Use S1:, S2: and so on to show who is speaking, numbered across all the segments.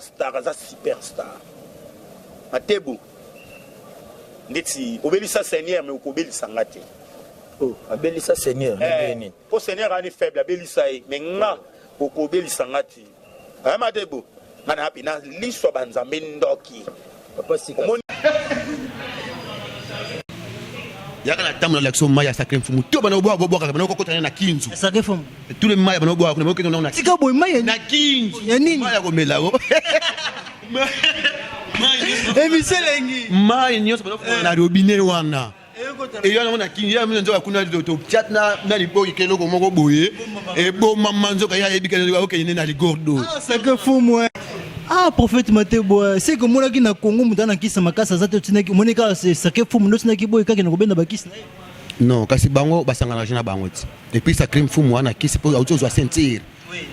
S1: star za superstar Matebo ndeti obelisa seigneur mais okobelisa ngate
S2: oh abelisa seigneur
S1: po seigneur ani faible abelisa mais nga okobelisa ngati Matebo ngana pina liso banzambe ndoki
S2: papa sika
S3: yaka na tamu na l'action maya sacré fumu to bana boa boa kana ko kotana na kinzu
S2: sacré fumu
S3: tous les maya bana boa kuna mo kino na
S2: sika boy maya
S3: na kinzu
S2: ya nini
S3: maya ko melago
S2: miselengi
S3: maya nyoso bana na robinet wana et yana na kinzu ya mzo kuna to chat na libo ikelo ko moko boye e bo mamanzo ka ya ebikana ko kene na ligordo
S2: sacré fumu ah prophète Matebo c'est que moi qui na Congo mutana kisa makasa zate tinaki monika c'est sacré fumu ndo tinaki boy kaka na kobenda bakisa
S3: non kasi bango basanga na jina bango ti et puis sacré fumu wana kisi po auto zo sentir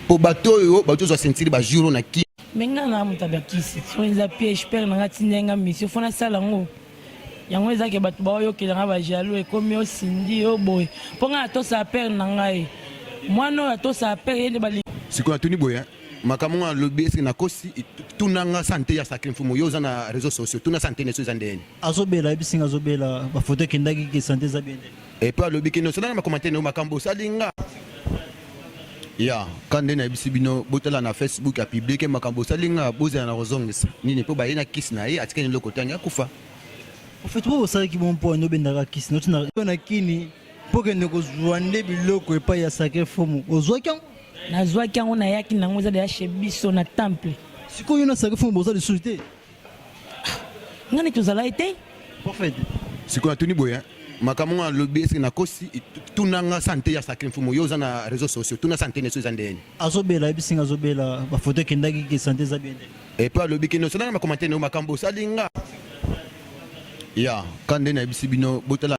S3: po bato yo bato zo sentir ba juro na ki
S4: menga na mutabe kisi so nza piège père na ngatindenga mission fona sala ngo yango ezake bato ba yo kelanga ba jalo e komi o sindi o boy ponga to sa père na ngai mwana to sa père yende bali
S3: siko atuni boya makamunga lobi eske na kosi tunanga santé ya sacré fumu yo na réseaux sociaux tuna santé ne so zandeni
S2: azobela ebisinga azobela ba photo kendaki ki santé za bien
S3: et pas lobi kino sona na commentaire no makambo salinga ya kande na bisibino botala na Facebook ya public makambo salinga boza na rozongisa nini po ba yena kiss na ye atikene lokotanga kufa
S2: en fait vous savez ki bon point no bendaka kiss no tuna na kini poke ne ko zwande biloko epa ya sacré fumu ozwa kyango
S4: nazwa kyango na yaki nango za de biso na temple
S2: siko yo na sacré fumu boza de société
S4: ngani tozala ete
S2: prophète
S3: siko atuni boya makamunga lobi eske na kosi tunanga santé ya sacré fumu yo na réseaux sociaux tuna santé ne so zandeni
S2: azobela ebisinga azobela ba photo kendaki ki santé za bien
S3: et pas lobi kino sona na commentaire no makambo salinga ya kande na bisibino botala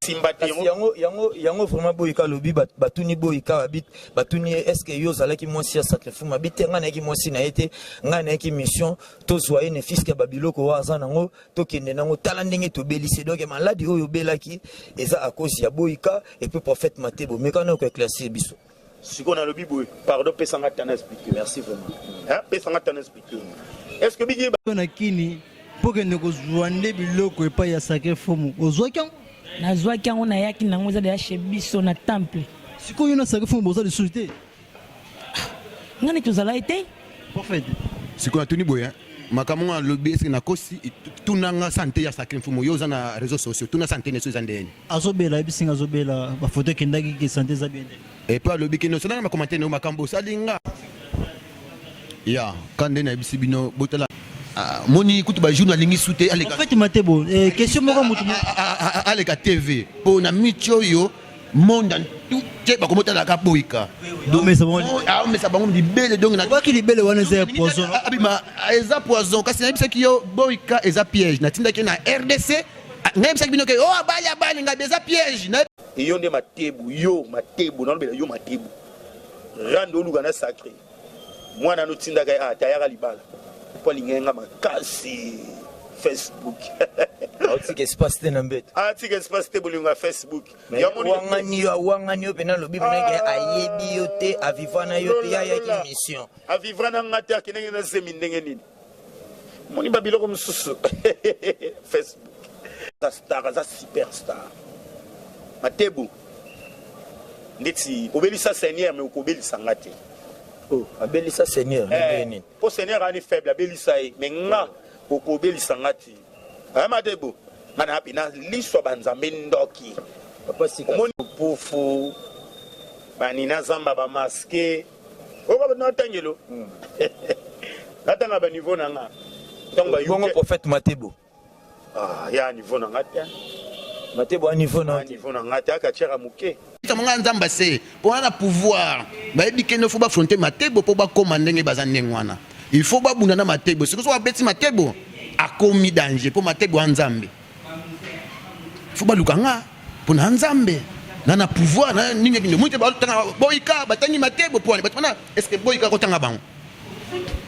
S2: yango vraiment boyika lobi batuni boyika babit batuni est-ce que yo zalaki mwasi ya sacrifice mabite ngana yaki mwasi na ete ngana yaki mission to soye ne fils ka babiloko waza nango to kende nango tala ndenge to belise donc maladi oyo belaki eza à cause ya boyika et puis prophète Matebo mekana ko éclaircir biso
S1: siko na lobi boy pardon pesanga tana expliquer merci vraiment pesanga tana expliquer est-ce que bigi
S2: na kini poke ne ko zwande biloko epa ya sacré fumu ozwa kyango
S4: nazwa kyango na yaki nango za de biso na temple
S2: siko yo na sacré fumu boza de société
S4: ngani tozala ete
S2: prophète
S3: siko atuni boya makamunga lobi eske na kosi tunanga santé ya sacré fumu yo na réseaux sociaux tuna santé ne so zandeni
S2: azobela ebisinga azobela ba photo kendaki ki santé za bien
S3: et pas lobi kino sona na commentaire no makambo salinga ya kande na bisibino botala moni kutu ba journal lingi soute aleka
S2: en fait Matebo question moko mutu
S3: aleka TV po na micho yo monde tout te ba komota la ka boika
S2: donc mais ça bon
S3: mais ça bango libele donc na
S2: ba ki libele wana c'est poison
S3: abima eza poison kasi na bisa ki yo boika eza piège na tinda ki na RDC na bisa ki bino ke oh bali nga beza piège na
S1: yo nde Matebo na lobela yo Matebo rando luga na sacré mwana no tinda ka tayaka libala polingenga makasi Facebook
S2: autike espace te na mbete
S1: autike espace te bolinga Facebook
S2: wangani yo pena lobi bonake ayebi yo te avivana yo te ya ki mission
S1: avivana ngata kinenge na semi ndenge nini moni babiloko msusu Facebook star za superstar Matebo ndeti obelisa seigneur mais okobelisa ngate
S2: oh abelisa seigneur nini
S1: po seigneur ani faible abelisa mais nga okobelisa ngati Matebo ngana pina liso banzambe ndoki
S2: papa sika
S1: moni pofu banina zamba ba masqué oko na tangelo katanga ba niveau na nga donc ba
S2: bongo prophète Matebo
S1: ya niveau na ngata
S2: Matebo a niveau na
S1: ngata ka tchera muke
S3: tamanga nzamba se pour na pouvoir ba ebike no faut ba affronter Matebo pour ba commander baza ndengwana il faut ba bunda na Matebo ce que soit beti Matebo a commis danger pour Matebo nzambe faut ba lukanga pour nzambe na pouvoir na ninga kinyo muite ba tanga boyika batangi Matebo pour batana est-ce que boyika ko tanga bango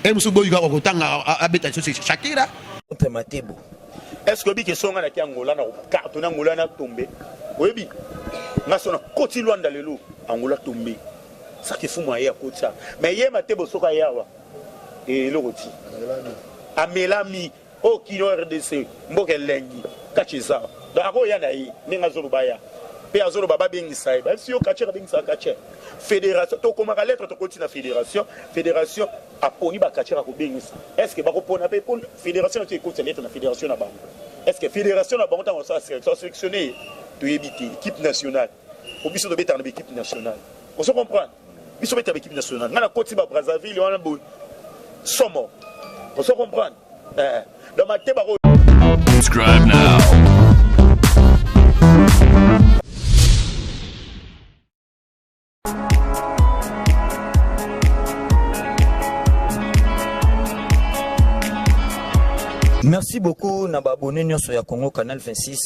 S3: et musu boyika ko tanga abeta Shakira
S2: contre Matebo
S1: est-ce que bike songa na kiangola na carte na ngola na tomber oyebi ngasona koti Luanda lelo angola tomber ça qui fout moyen kota mais ye Matebo soka yawa et l'autre. Amelami, au Kino RDC, Mbokelengi, Kachisa. D'abord, il y a un Nengazolubaya. Péazolo Baba Bengisai. Si on cache, fédération, tu commences à lettre, tu continues la fédération. Fédération, a poni ba cache à Bengisa. Est-ce que Bako Pona pour fédération, tu écoutes lettre la fédération là-bas? Est-ce que fédération là-bas, on s'est sélectionné de éviter l'équipe nationale? Au biso de bétar l'équipe nationale. On se comprend? Biso bétar l'équipe nationale. Dans la côte de Brazzaville, on a beau. Somme. On se comprend? Dans ma tête,
S5: Subscribe now.
S2: Merci beaucoup na abonné nyonso ya Congo Canal 26.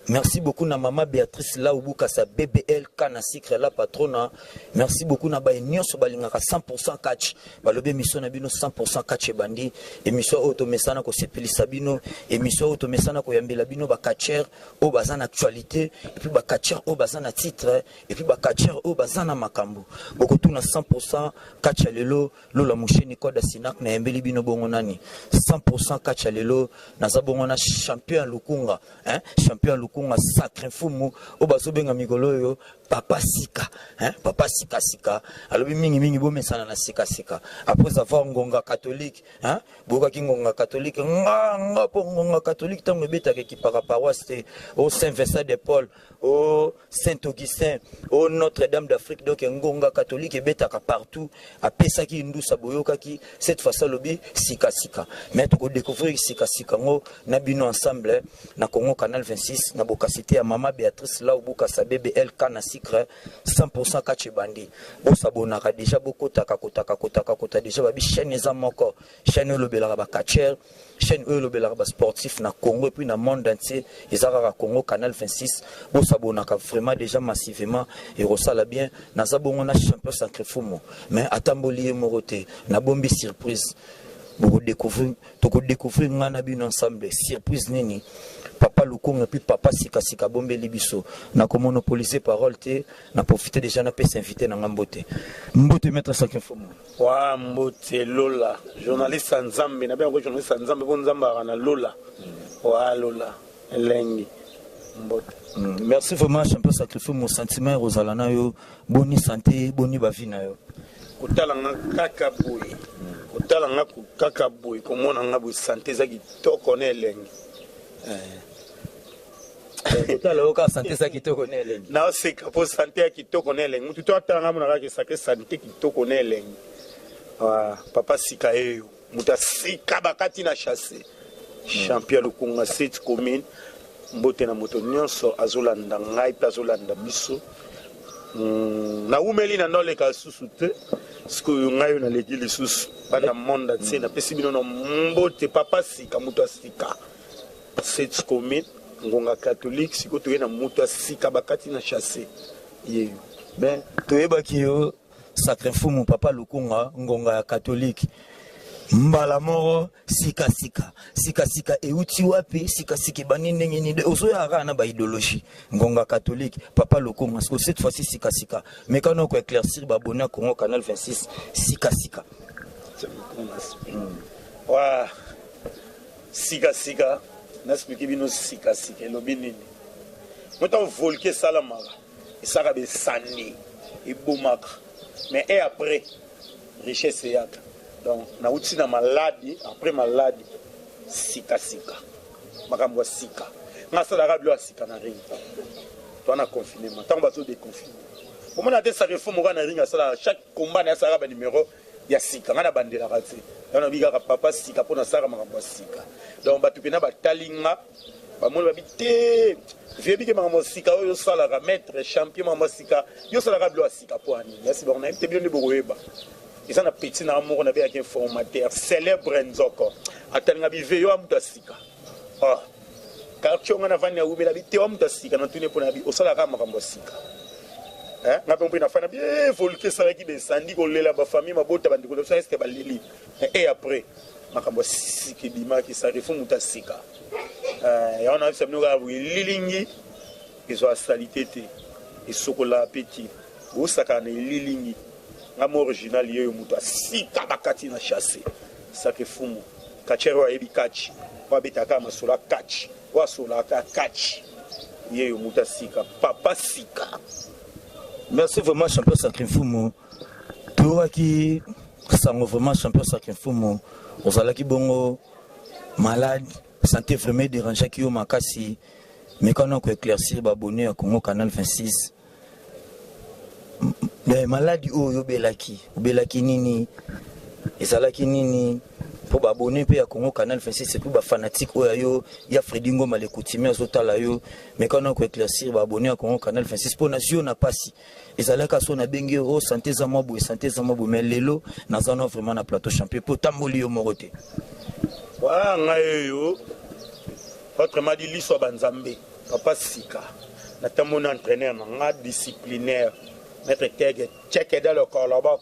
S2: Merci beaucoup na maman Béatrice Laoubuka sa BBL Kana Sikre la patrona. Merci beaucoup na ba nyonso balingaka 100% catch. Balobe mission na bino 100% catch bandi. Émission automesana ko sepelisa bino, émission automesana ko yambela bino ba catcher au bazana actualité et puis ba catcher au bazana titre et puis ba catcher au bazana makambo. Boko tuna 100% catch lelo lola musheni koda sinak na yambeli bino bongo nani. 100% catch lelo Nazabongona champion Lukunga, hein? Champion Lukunga sacré fumu, obasobenga migoloyo, papa sika, hein? Papa sika sika. Alors mingi bome sana na sika sika. Après avoir ngonga catholique, hein? Boka kingonga catholique, nga pongonga catholique tango beta ki para paroisse au Saint-Vincent de Paul, au Saint-Augustin, au Notre-Dame d'Afrique donc ngonga catholique et beta partout. A pesa ki ndu saboyoka ki cette fois lobi sika sika. Mais tu découvrir sika Sikango, Nabino ensemble, na Congo Canal 26, na bokasité à Mama Béatrice Laoubuka sa BBL Kana Sikre, 100% Kachebandi. Bo sabonaka déjà beaucoup kota déjà babi chaîne za moko, chaîne le belaraba catcher, chaîne le belaraba sportif na Congo et puis na monde entier, ezara Congo Canal 26, bo sabonaka vraiment déjà massivement et ressala bien na zabongo champion sacré fumo. Mais atamboli moroté, na bombi surprise. Beaucoup découvrir ngana bin ensemble surprise nini papa Lukunga puis papa sika bombe libiso na ko monopoliser parole te na profiter déjà na pesa invité na ngambote mbote mettre ça qu'il faut
S1: wa mbote lola journaliste nzambe na bien journaliste nzambe bon nzamba na lola wa lola lengi mbote
S2: merci vraiment champion sacrifice mon sentiment rosalana yo boni santé boni bavina yo
S1: kotalanga kaka boy kotalanga kaka boy komona nga boy santé za kitoko na elengi
S2: kotala oka santé za kitoko na elengi
S1: na oseka po santé ya kitoko na elengi mutu to atanga mona kaka sake santé kitoko na elengi papa sika eyo mutu asika bakati na chasse champion Lukunga 7 commune mbote na moto nyonso azolanda ngai pe azolanda biso na umeli na noleka susu te siko ngayo na leki lisusu bana monde entier na pesi bino na mbote papa sika muto sika cette commune ngonga catholique siko to na muto sika bakati na chasse ye
S2: ben toyeba ki yo sacré fumu papa Lukunga ngonga catholique mbala moro sika euti wapi sika bani ndenge ni ozo ya rana ba idéologie ngonga catholique papa Lukunga parce que cette fois-ci sika mais quand on ko éclaircir ba abonné Congo Canal 26 sika
S1: wa sika n'explique bino sika lobi nini moto volker salamara isaka be sani et bomaka mais et après richesse yaka. Donc, na uti na maladie, après maladie, sika. Makambo sika. Nga sa la rablo sika na ring. Toi na confinement, tant bateau de confinement. Pour moi na te sa réforme na ring ça chaque combat na sa raba numéro ya sika. Nga na bandela raté. Donc na biga papa sika pour na sa makambo sika. Donc batu pena ba talinga ba mo ba bité. Vieux biga makambo sika yo sala ra maître champion makambo sika. Yo sala rablo sika pour ani. Ya si borna te bien de boyeba. Ils ont un petit amour, on avait un formateur célèbre Nzoko. Attends, on a yo amuta sika. Ah, car tu on a venu à oubela bité amuta sika, on tourne pour nabi, au salaire makambo sika. Hein, on a compris na fana bien volker ça qui descendi ko lela ba famille ma bota bandi ko ça est-ce que ba lili. Et après, makambo sika bima qui ça refond muta sika. Et on a vu ça nous ga lilingi, ils ont salité et sokola petit. Bo saka na lilingi. Ngamo original yeyo muto sika bakati na chasse sakefumu kachero ayebi kachi wabetaka masola kachi wasola kachi yeyo muta sika papa sika.
S2: Merci vraiment champion sakefumu toi qui sango vraiment champion sakefumu ozalaki bongo malade santé vraiment dérangé qui au makasi mais quand on peut éclaircir abonné à Congo Canal 26 mais maladie oyo belaki nini ezalaki nini pour abonner pe à Congo Canal 26 c'est pour ba fanatique oyo ya Freddy Ngoma le coutumier azotala yo mais quand on peut éclaircir abonné à Congo Canal 26 pour nation na pasi ezalaka so na bengi o santé za mabu mais lelo nazana vraiment na plateau champion pour tamboli yo morote
S1: wa ngayo autrement dit l'histoire banzambe papa sika na tamon entraîneur na disciplinaire mettre tege check dans le corps là-bas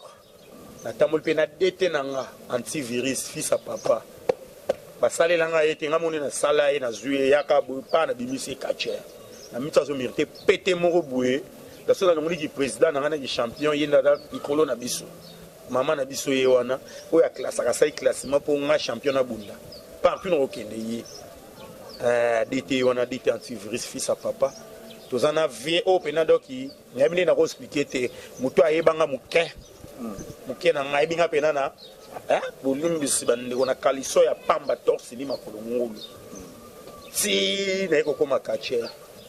S1: na tamol pe na dete nanga antivirus fils à papa basale langa ete ngamoni na sala e na zuye yaka bu pa na bimisi kacher na mitazo mérité pété moko boué da so na ngoli ki président na ngana ki champion yenda da ikolo na biso mama na biso ye wana o ya classe ka sai classement pour nga champion na bunda partout no okende yi dete wana dete antivirus fils à papa tozana vie open doki nyamine na ko expliquer te muto ayebanga muke na ngai binga pena na bolumbi sibande kona kaliso ya pamba torsi ni makolo ngulu si na ko koma kache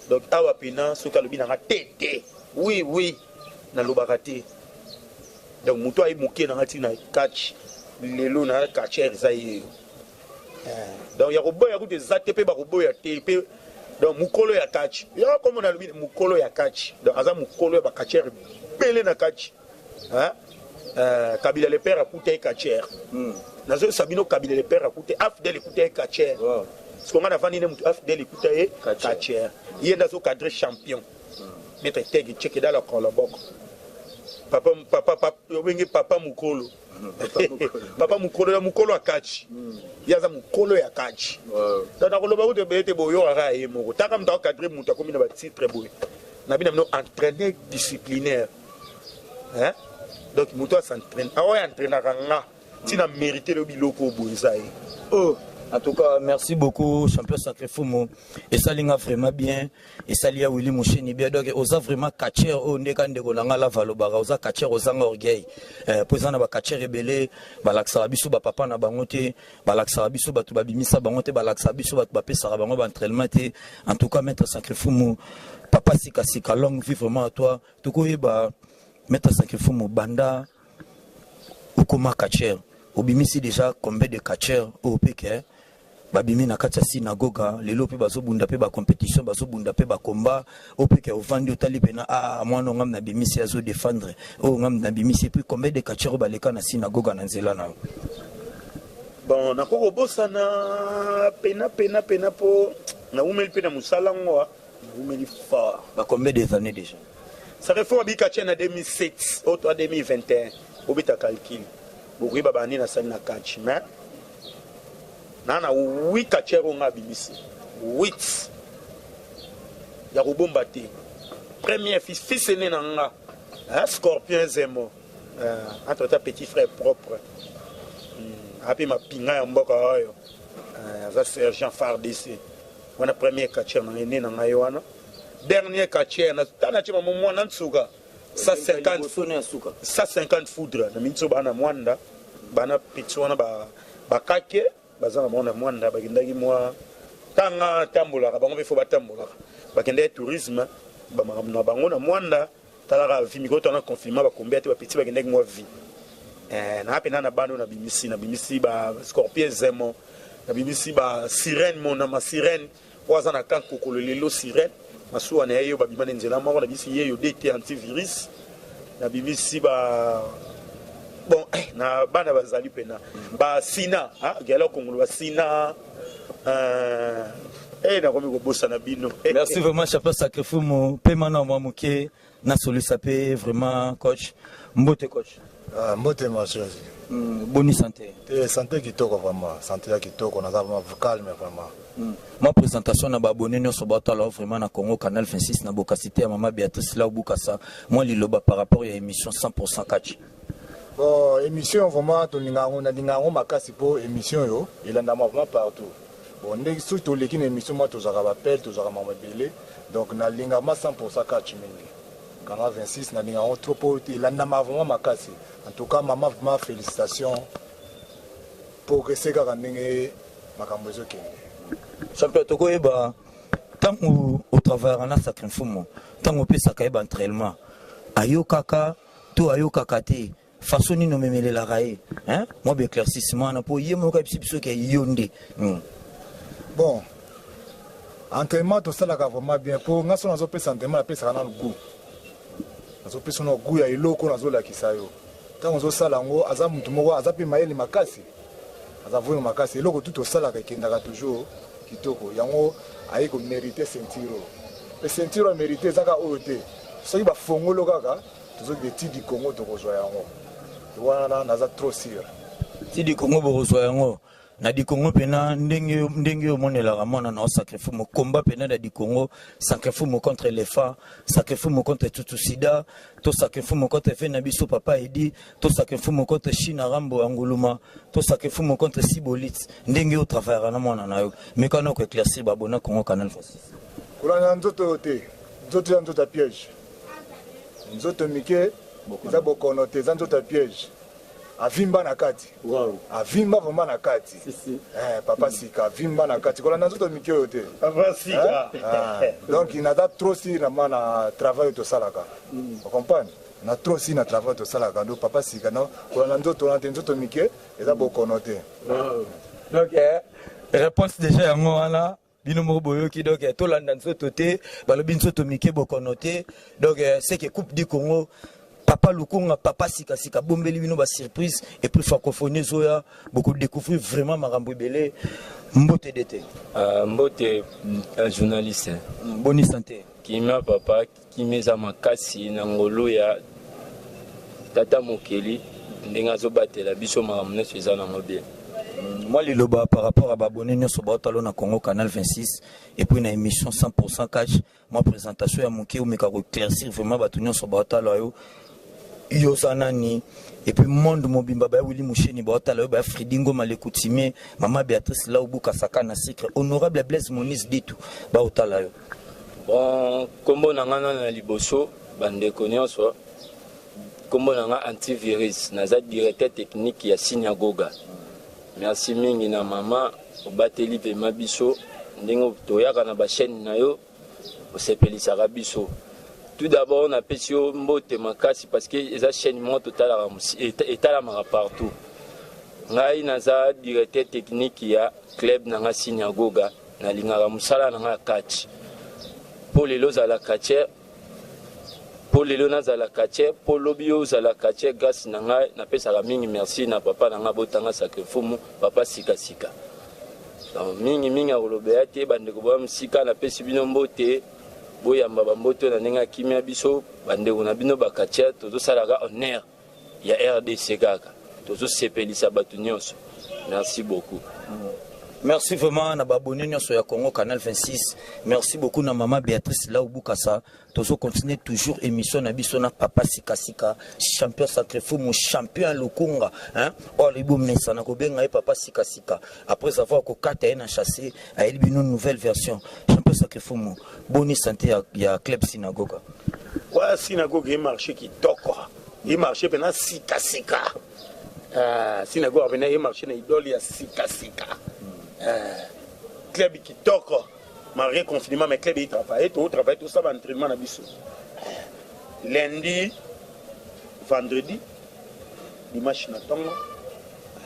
S1: donc awa pena soka lobi na tete oui na lobakate donc muto ay muke na ngati na catch lelo na kache zaye donc ya ko boya ko des ATP ba ko boya TP donc mukolo ya catch ya comme na lobi mukolo ya catch donc aza mukolo ya ba catcher belé na catch Kabila le père a coûté Kacher. Nazo Sabino Kabila le père a coûté Afdel écouté Kacher. Ce qu'on a vanné Afdel écouté Kacher. Il y a un cadre champion. Mettre teg check dans la collabok. Papa Mukolo. Papa Mukolo a catch. Il y a un Mukolo ya catch. Dans la collabok de Bete Boyo a et Moko. Takam dans cadre Mouta comme il a bâti très beau. Nabina entraîné disciplinaire. Hein? Donc muto s'entraîne entraîne nga tina mérité le biloko bonzaï.
S2: Oh en tout cas merci beaucoup champion sakefumu et ça linga vraiment bien et ça lia Willy Moucheni bien donc oza vraiment catcher o ndeka ndeko nanga la valobara oza catcher ozanga orgueil posana ba catcher rebelle balaksa biso ba papa na bangote balaksa biso batu babimisa bangote balaksa biso batu bapesa bango ba entraînement te en tout cas maître sakefumu papa sika longue vie vraiment à toi tukoyeba Maître Sakefumu banda ukoma catcher obimisi déjà combien de catchers au PK babimi na kati ya synagoga lelo pe bazobunda pe ba compétition bazobunda pe ba combat au PK ovandi otali pena mwana ngam na bimisi azo défendre ngam na bimisi puis combien de catchers baleka na synagoga na nzela na
S1: bon na ko bossa na pena po na umeli pe na musala ngwa na umeli fort
S2: ba combien des années déjà.
S1: Ça réforme à 2007, autre 2021, au bêta calcul. Beaucoup de babani na sani na catch, mais na 8 catchers on a bimisi, 8. Ya robombate. Premier fils aîné nanga, Scorpion Zemo, entre ta petit frère propre. Après ma pinga ya mboka oyo, za sergent Fardc. On a premier catcher na aîné nanga yoana. Dernier catcher na tana chima mwana nsuka 150 foudre na mitso bana mwanda bana pitswana ba kake bazana mwana mwanda bakindaki mwa tanga tambola bango befo batambola bakende tourisme ba na bango na mwanda talaka vimiko tana confinement ba combien te ba petit bakendaki mwa vie na apena na bano na bimisi ba Scorpion Zemo na bimisi ba sirène mona ma sirène wazana kan kokolo lelo sirène masuwa na yeyo babimane nzela moko na bisi yeyo DT antivirus na bimisi ba bon na bana bazali pena ba sina gala kongolo ba sina na komi ko bossa na bino.
S2: Merci vraiment champion Sakefumu pe mana mwa muke na solisa pe vraiment coach mbote coach
S6: mbote machozi
S2: bonne santé
S6: santé kitoko vraiment santé kitoko na vraiment calme vraiment.
S2: Ma présentation na babonné nyonso batala vraiment na Congo Canal 26 na bokasité ya mama Béatrice la bukasa moi liloba par rapport à émission 100% catch.
S6: Bon, émission vraiment, on a dit makasi pour émission yo, il en a vraiment partout. Bon, on est surtout les émissions moi tous à rappel, tous à m'embêter. Donc na lingama 100% kachimengi. Canal 26 na lingama trop pour il en a vraiment makasi. En tout cas, maman vraiment félicitations pour que ces gars n'aient makambo zo kende.
S2: Champion toko eba tant au travers na sacré fumo, tant au pesa ka eba entraînement. Ayo kaka, to ayo kakate. Façon ni nomemele la raé hein moi be éclaircissement na po yemo ka biso ke yonde.
S6: Bon, entraînement tout ça là vraiment bien pour nga sona zo pesa entraînement la pesa na goût. Azo pesa no goût ya iloko na zo la kisayo. Tant zo sala ngo aza mutu moko aza pe mayele makasi. Aza voyo makasi iloko tout sala ka kendaka toujours kitoko. Yango ayi ko mériter ceinture. Le ceinture mériter zaka ote. Soki ba fongolo kaka toujours des titres du Congo to rejoindre yango. Wana naza trop sûr.
S2: Si di Congo bo rejoindre yango. Na di Congo pena ndenge omonela ramona na sacrifice mo combat pena na di Congo sacrifice mo contre les femmes sacrifice mo contre tout sida to sacrifice mo contre fait na biso papa edi to sacrifice mo contre China Rambo Anguluma to sacrifice mo contre Sibolit ndenge au travers na mona na yo mais quand on éclaircir babona Congo Canal 26
S6: kulana nzoto te nzoto piège nzoto mike za bokonote za nzoto piège avimba na kati wow avimba vraiment na kati papa sika avimba na kati kola nazo to mikyo te
S1: papa sika
S6: donc il n'a pas trop si na travail to salaka vous comprenez na trop si na travail to salaka do papa sika no kola nazo to mikye eza bokonote
S2: donc réponse déjà yango wana bino mo boyoki donc to landa nzoto te balobi nzoto mikye bokonote donc c'est que coupe du Congo Papa Lukunga, papa Sika, bombeli bino ba surprise et puis francophonie zoya beaucoup découvrir vraiment Marambo Belé mbote d'été.
S7: Mbote un journaliste.
S2: Bonne santé.
S7: Qui m'a papa qui meza makasi na ngolo ya tata mokeli ndenga zo batela biso maramne seza na ngobie.
S2: Moi les loba par rapport à babonné nyoso ba talo na Congo Canal 26 et puis na émission 100% catch ma présentation ya moké ou meka ko éclaircir vraiment ba nyoso ba talo yo Yozanani et puis monde mobimba ba Willy Moucheni ba otala ba Fridingo Malekutime maman Béatrice là ubuka sakana secret honorable Blaise Moniz ditu ba otala yo
S7: bon kombo nangana na liboso bande konyoso kombo nanga antivirus naza directeur technique ya Sinagoga merci mingi na mama obateli pe mabiso ndingo toyaka na ba chaîne na yo osepelisa biso. Tout d'abord, on a pêché au mbote makasi parce que les chaînes total est à la partout. Ngai naza directeur technique ya club nanga Sinagoga na lingara musala nanga catch. Pour les lots à la catch, pour les lots à la catch, pour l'obio à la catch grâce nanga na pesa la mingi merci na papa nanga botanga sacrifumu papa sika. Donc mingi olobeate bande ko ba musika na pesi bino mbote. Boyamba bamboto na nenga kimia biso bande na bino bakatia tozo salaka honneur ya RDC kaka tozo sepelisa batu nyonso. Merci beaucoup.
S2: Merci vraiment na babonné nyonso ya Congo Canal 26. Merci beaucoup na maman Béatrice là ubukasa tozo continuer toujours émission na biso na papa Sika champion sacré fou mon champion Lukunga hein olibu mnesa na ko benga papa Sika après avoir ko kata na chasser a elbino nouvelle version champion sacré fou mon bonne santé ya club Sinagoga
S1: ouais Sinagoga est marché qui toko il marché pendant Sika Sinagoga pendant il marché na idole ya Sika club qui toko malgré confinement mais club il travaille tout ça va entraînement na biso lundi vendredi dimanche na tongo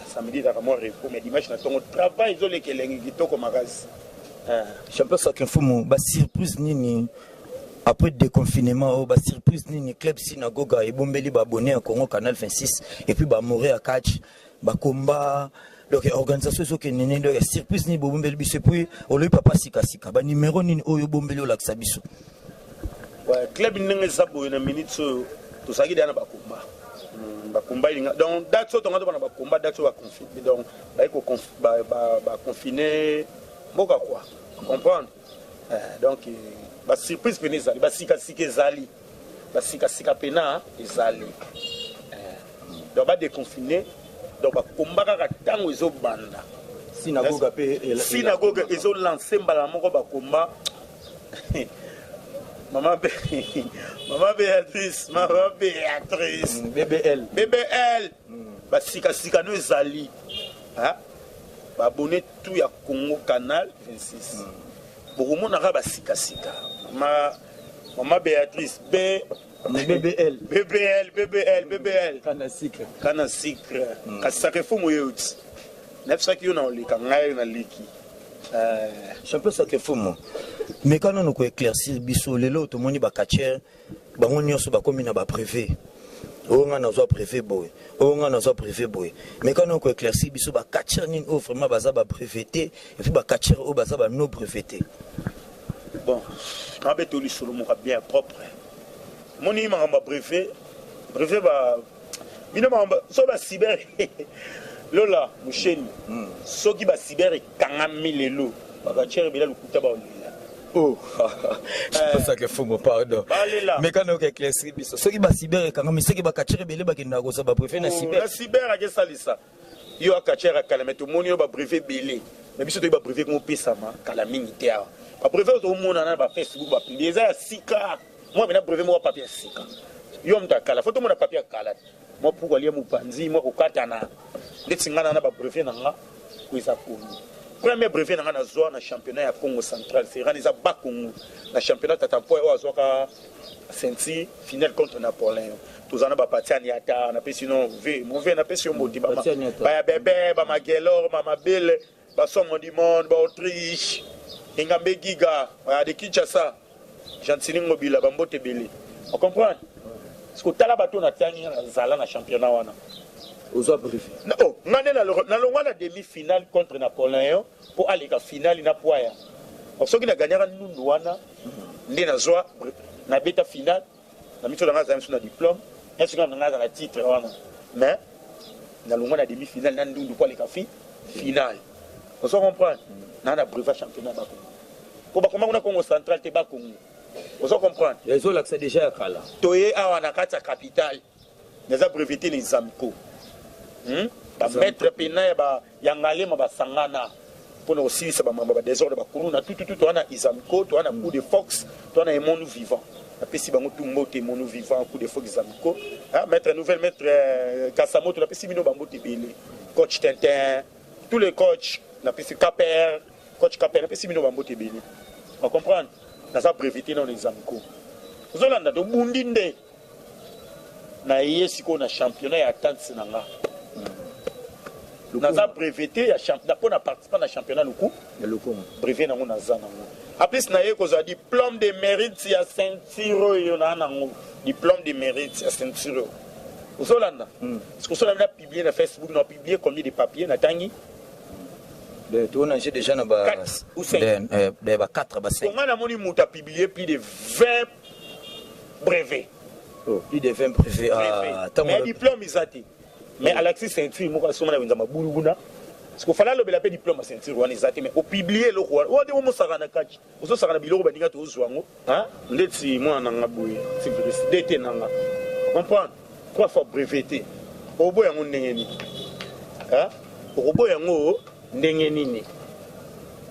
S1: samedi da moi repos mais dimanche na tongo travail zo lekelengi kitoko magazi
S2: champion sacré fumu ba surprise nini après déconfinement ba surprise nini club Sinagoga et bombeli ba abonné à Congo Canal 26 et puis ba mourir à catch ba combat. Donc organisation so ke nene donc surprise ni bombeli biso puis oloyi papa Sika ba numéro nini oyo bombeli o laksa biso
S1: ouais club ndenge sabo na minute so to saki dana ba combat il donc date so tonga ba combat date so ba confiner donc ba confiner boka quoi comprendre donc ba surprise pena ezali ba Sika ezali ba Sika pena ezali donc badéconfine donc bakomba kaka ntango ezobanda synagogue ezolance mbala moko bakomba Maman Béatrice, BBL. Sika no ezali. Hein? Abonné tout ya Congo Canal 26. Beaucoup na ba sika. Maman Béatrice BBL. Kana sikre. Kasaka fumu yoti. Nefsa ki yo na olika ngai na liki.
S2: Champion Sakefumo. Mais quand on a éclairci biso lelo to moni ba catcher bango nyonso ba komi na ba privé. On a zo privé boy. Mais quand on a éclairci biso ba catcher ni vraiment baza ba privété et puis ba catcher o baza ba no privété.
S1: Bon, na beto li solo mo bien propre. Moni ma ba privé ba bino ma so ba cyber Lola, Moucheni, soki ba cyber kangami lelo, ba chere bila lukuta ba olila.
S2: Oh, c'est ça que faut me pardon. Mais quand on éclairci biso, soki ba cyber kangami, soki ba chere bila ba kinda ko sa ba préfet na cyber.
S1: La cyber a salisa. Yo a chere kala meto moni yo ba préfet belé. Mais biso to ba préfet ko pesa ma kala mingi te a. Ba préfet to mona na ba Facebook ba publier za sika. Moi bena préfet mo papier sika. Yo mta kala, photo mo na papier kala. Moi pourquoi lier mo panzi mo ko katana. Ndetsingana na ba brevet nanga ko isa komi. Premier brevet nanga na zo na championnat ya Congo Central, c'est raniza ba Congo na championnat tatampo o azoka senti finale contre Napoléon. Tozana ba patiani ata na pesi no mauvais na pesi moti ba ya bébé ba magelor mama belle ba somo du monde ba Autriche Ngambe giga ba de Kinshasa Gentili Ngobila ba mbote belé. On comprend? Parce que tala bato na tangi na zala na championnat wana.
S2: Ozo brief.
S1: Non, na longwa na demi-finale contre Napoléon pour aller à finale na poya. Parce que na gagné nundu wana ndi na zoa na beta finale na mito na za na diplôme, est-ce que na na titre wana. Mais na longwa na demi-finale na nundu pour aller à finale. On se comprend. Na brevet championnat ba Congo. Ko ba comment on a Congo Central te ba Congo. On se comprend.
S2: Les autres l'accès déjà à Kala.
S1: Toye awa na kata capitale. Les a breveté les Zamco. Ba maître pena ba yangale ma ba sangana pour aussi ça ba mamba désordre ba kuruna tout wana Izamco to wana coup de fox to wana emonu vivant la pesi bango tout mbote emonu vivant coup de fox Izamco maître nouvelle maître Kasamoto la pesi bino bambote belé coach Tintin tous les coachs la pesi Caper coach Caper la pesi bino bambote belé on comprend na ça breveté dans les Izamco ozolanda to bundinde na yesiko na championnat ya tante nanga naza breveté ya championnat pour participer na championnat luku
S2: ya luku
S1: brevet nango naza nango après na ye kozwa diplôme de mérite ya ceinture yo na nango diplôme de mérite ya ceinture ozolanda parce que cela na publier na Facebook na publier combien de papiers na tangi
S2: de tout on a déjà na ba
S1: 4 ou 5
S2: de ba 4 ba 5
S1: comment na moni muta publier plus de 20 brevets
S2: plus de 20 brevets
S1: à mais diplôme isati. Mais Alexis ceinture moko asoma na benzama buluguna parce que fala lobela pe diplôme ceinture wana ezate mais au publier lo ko o de mo saka na kati oso saka na biloko baninga to zwango hein ndeti mwana nga boye c'est DT nanga comprendre 3 fois breveté obo yango ndenge nini hein obo yango ndenge nini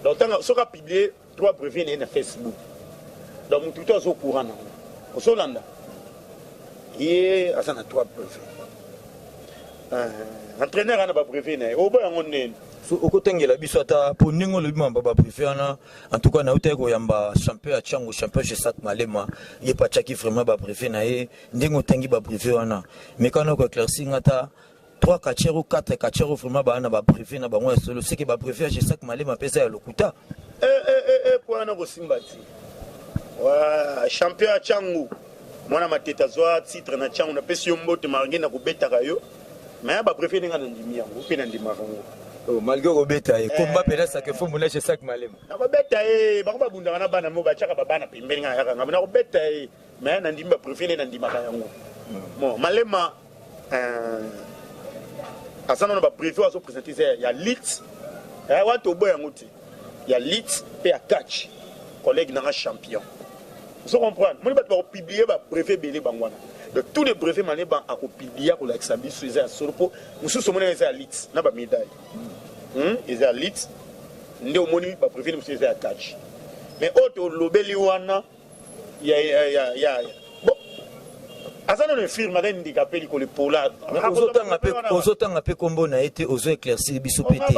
S1: donc tanga soka publier 3 brevets na Facebook donc mutu to zo courant nango oso landa asana 3 brevets entraîneur ana ba brevet na obo yango nene
S2: so okotengela biso ata po ningo lobi mamba ba brevet ana en tout cas na uta ko yamba champion ya chango champion chez Sak Malema ye pa chaki vraiment ba brevet na ye ndingo tangi ba brevet wana mais quand on éclairci ngata 3 catchers ou 4 catchers vraiment ba ana ba brevet na bango solo c'est que ba brevet chez Sak Malema pesa ya lokuta
S1: pour ana ko simbati wa champion ya chango mwana mateta zwa titre na chango na pesi yo mbote marge na ko betaka yo mais ba préféré nga ndimi yango pe na ndima vango
S2: oh malgré robeta e combat pena ça que faut mona chez Sak Malema
S1: na robeta e ba ko ba bunda na bana mo ba chaka ba bana pembeni nga yaka na robeta e mais na ndimi ba préféré na ndima yango bon Malema asana ba préféré aso présenter ya lit wa to bo yango ti ya lit pe ya catch collègue na champion vous comprenez moi ba publier ba préféré belé bangwana Donc tous les brevets mané ban a copidia pour l'examen sur les solo nous sommes les élites na ba médaille les élites ndé au moni ba brevet nous c'est à catch mais auto lobeli wana ya bon azana ne firme na handicapé li ko le pola
S2: ozotanga pe kombo na été ozo éclaircir biso pété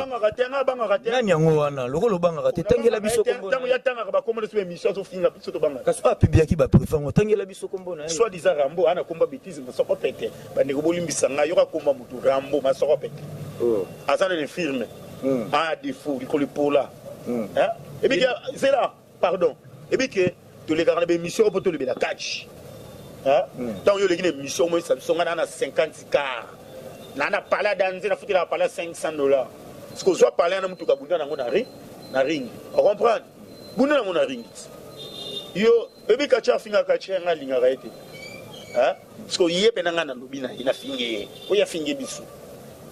S2: nani yango wana lokolo banga te tangela biso kombo
S1: tango ya tanga ba kombo sur émission so finga biso to banga
S2: kaso apibiaki ba préfet tangela biso kombo na
S1: soit disant Rambo ana komba bêtise masoko pété bande ko bolimbisa nga yoka komba mutu Rambo masoko pété azana ne firme a défaut li ko le pola hein et puis c'est là pardon et puis que tous les gars de émission pour tout le la catch. Tant que les émissions, moi, ça sont à 50 car. Là, on a parlé dans un foutu, on a parlé $500. Ce qu'on soit parlé dans tout cas, on a ring. On comprend? On a ring. Yo, et puis quand tu as fini à catcher, on a ligne arrêté. Parce que hier, pendant un an, il a fini. Il a fini bisou.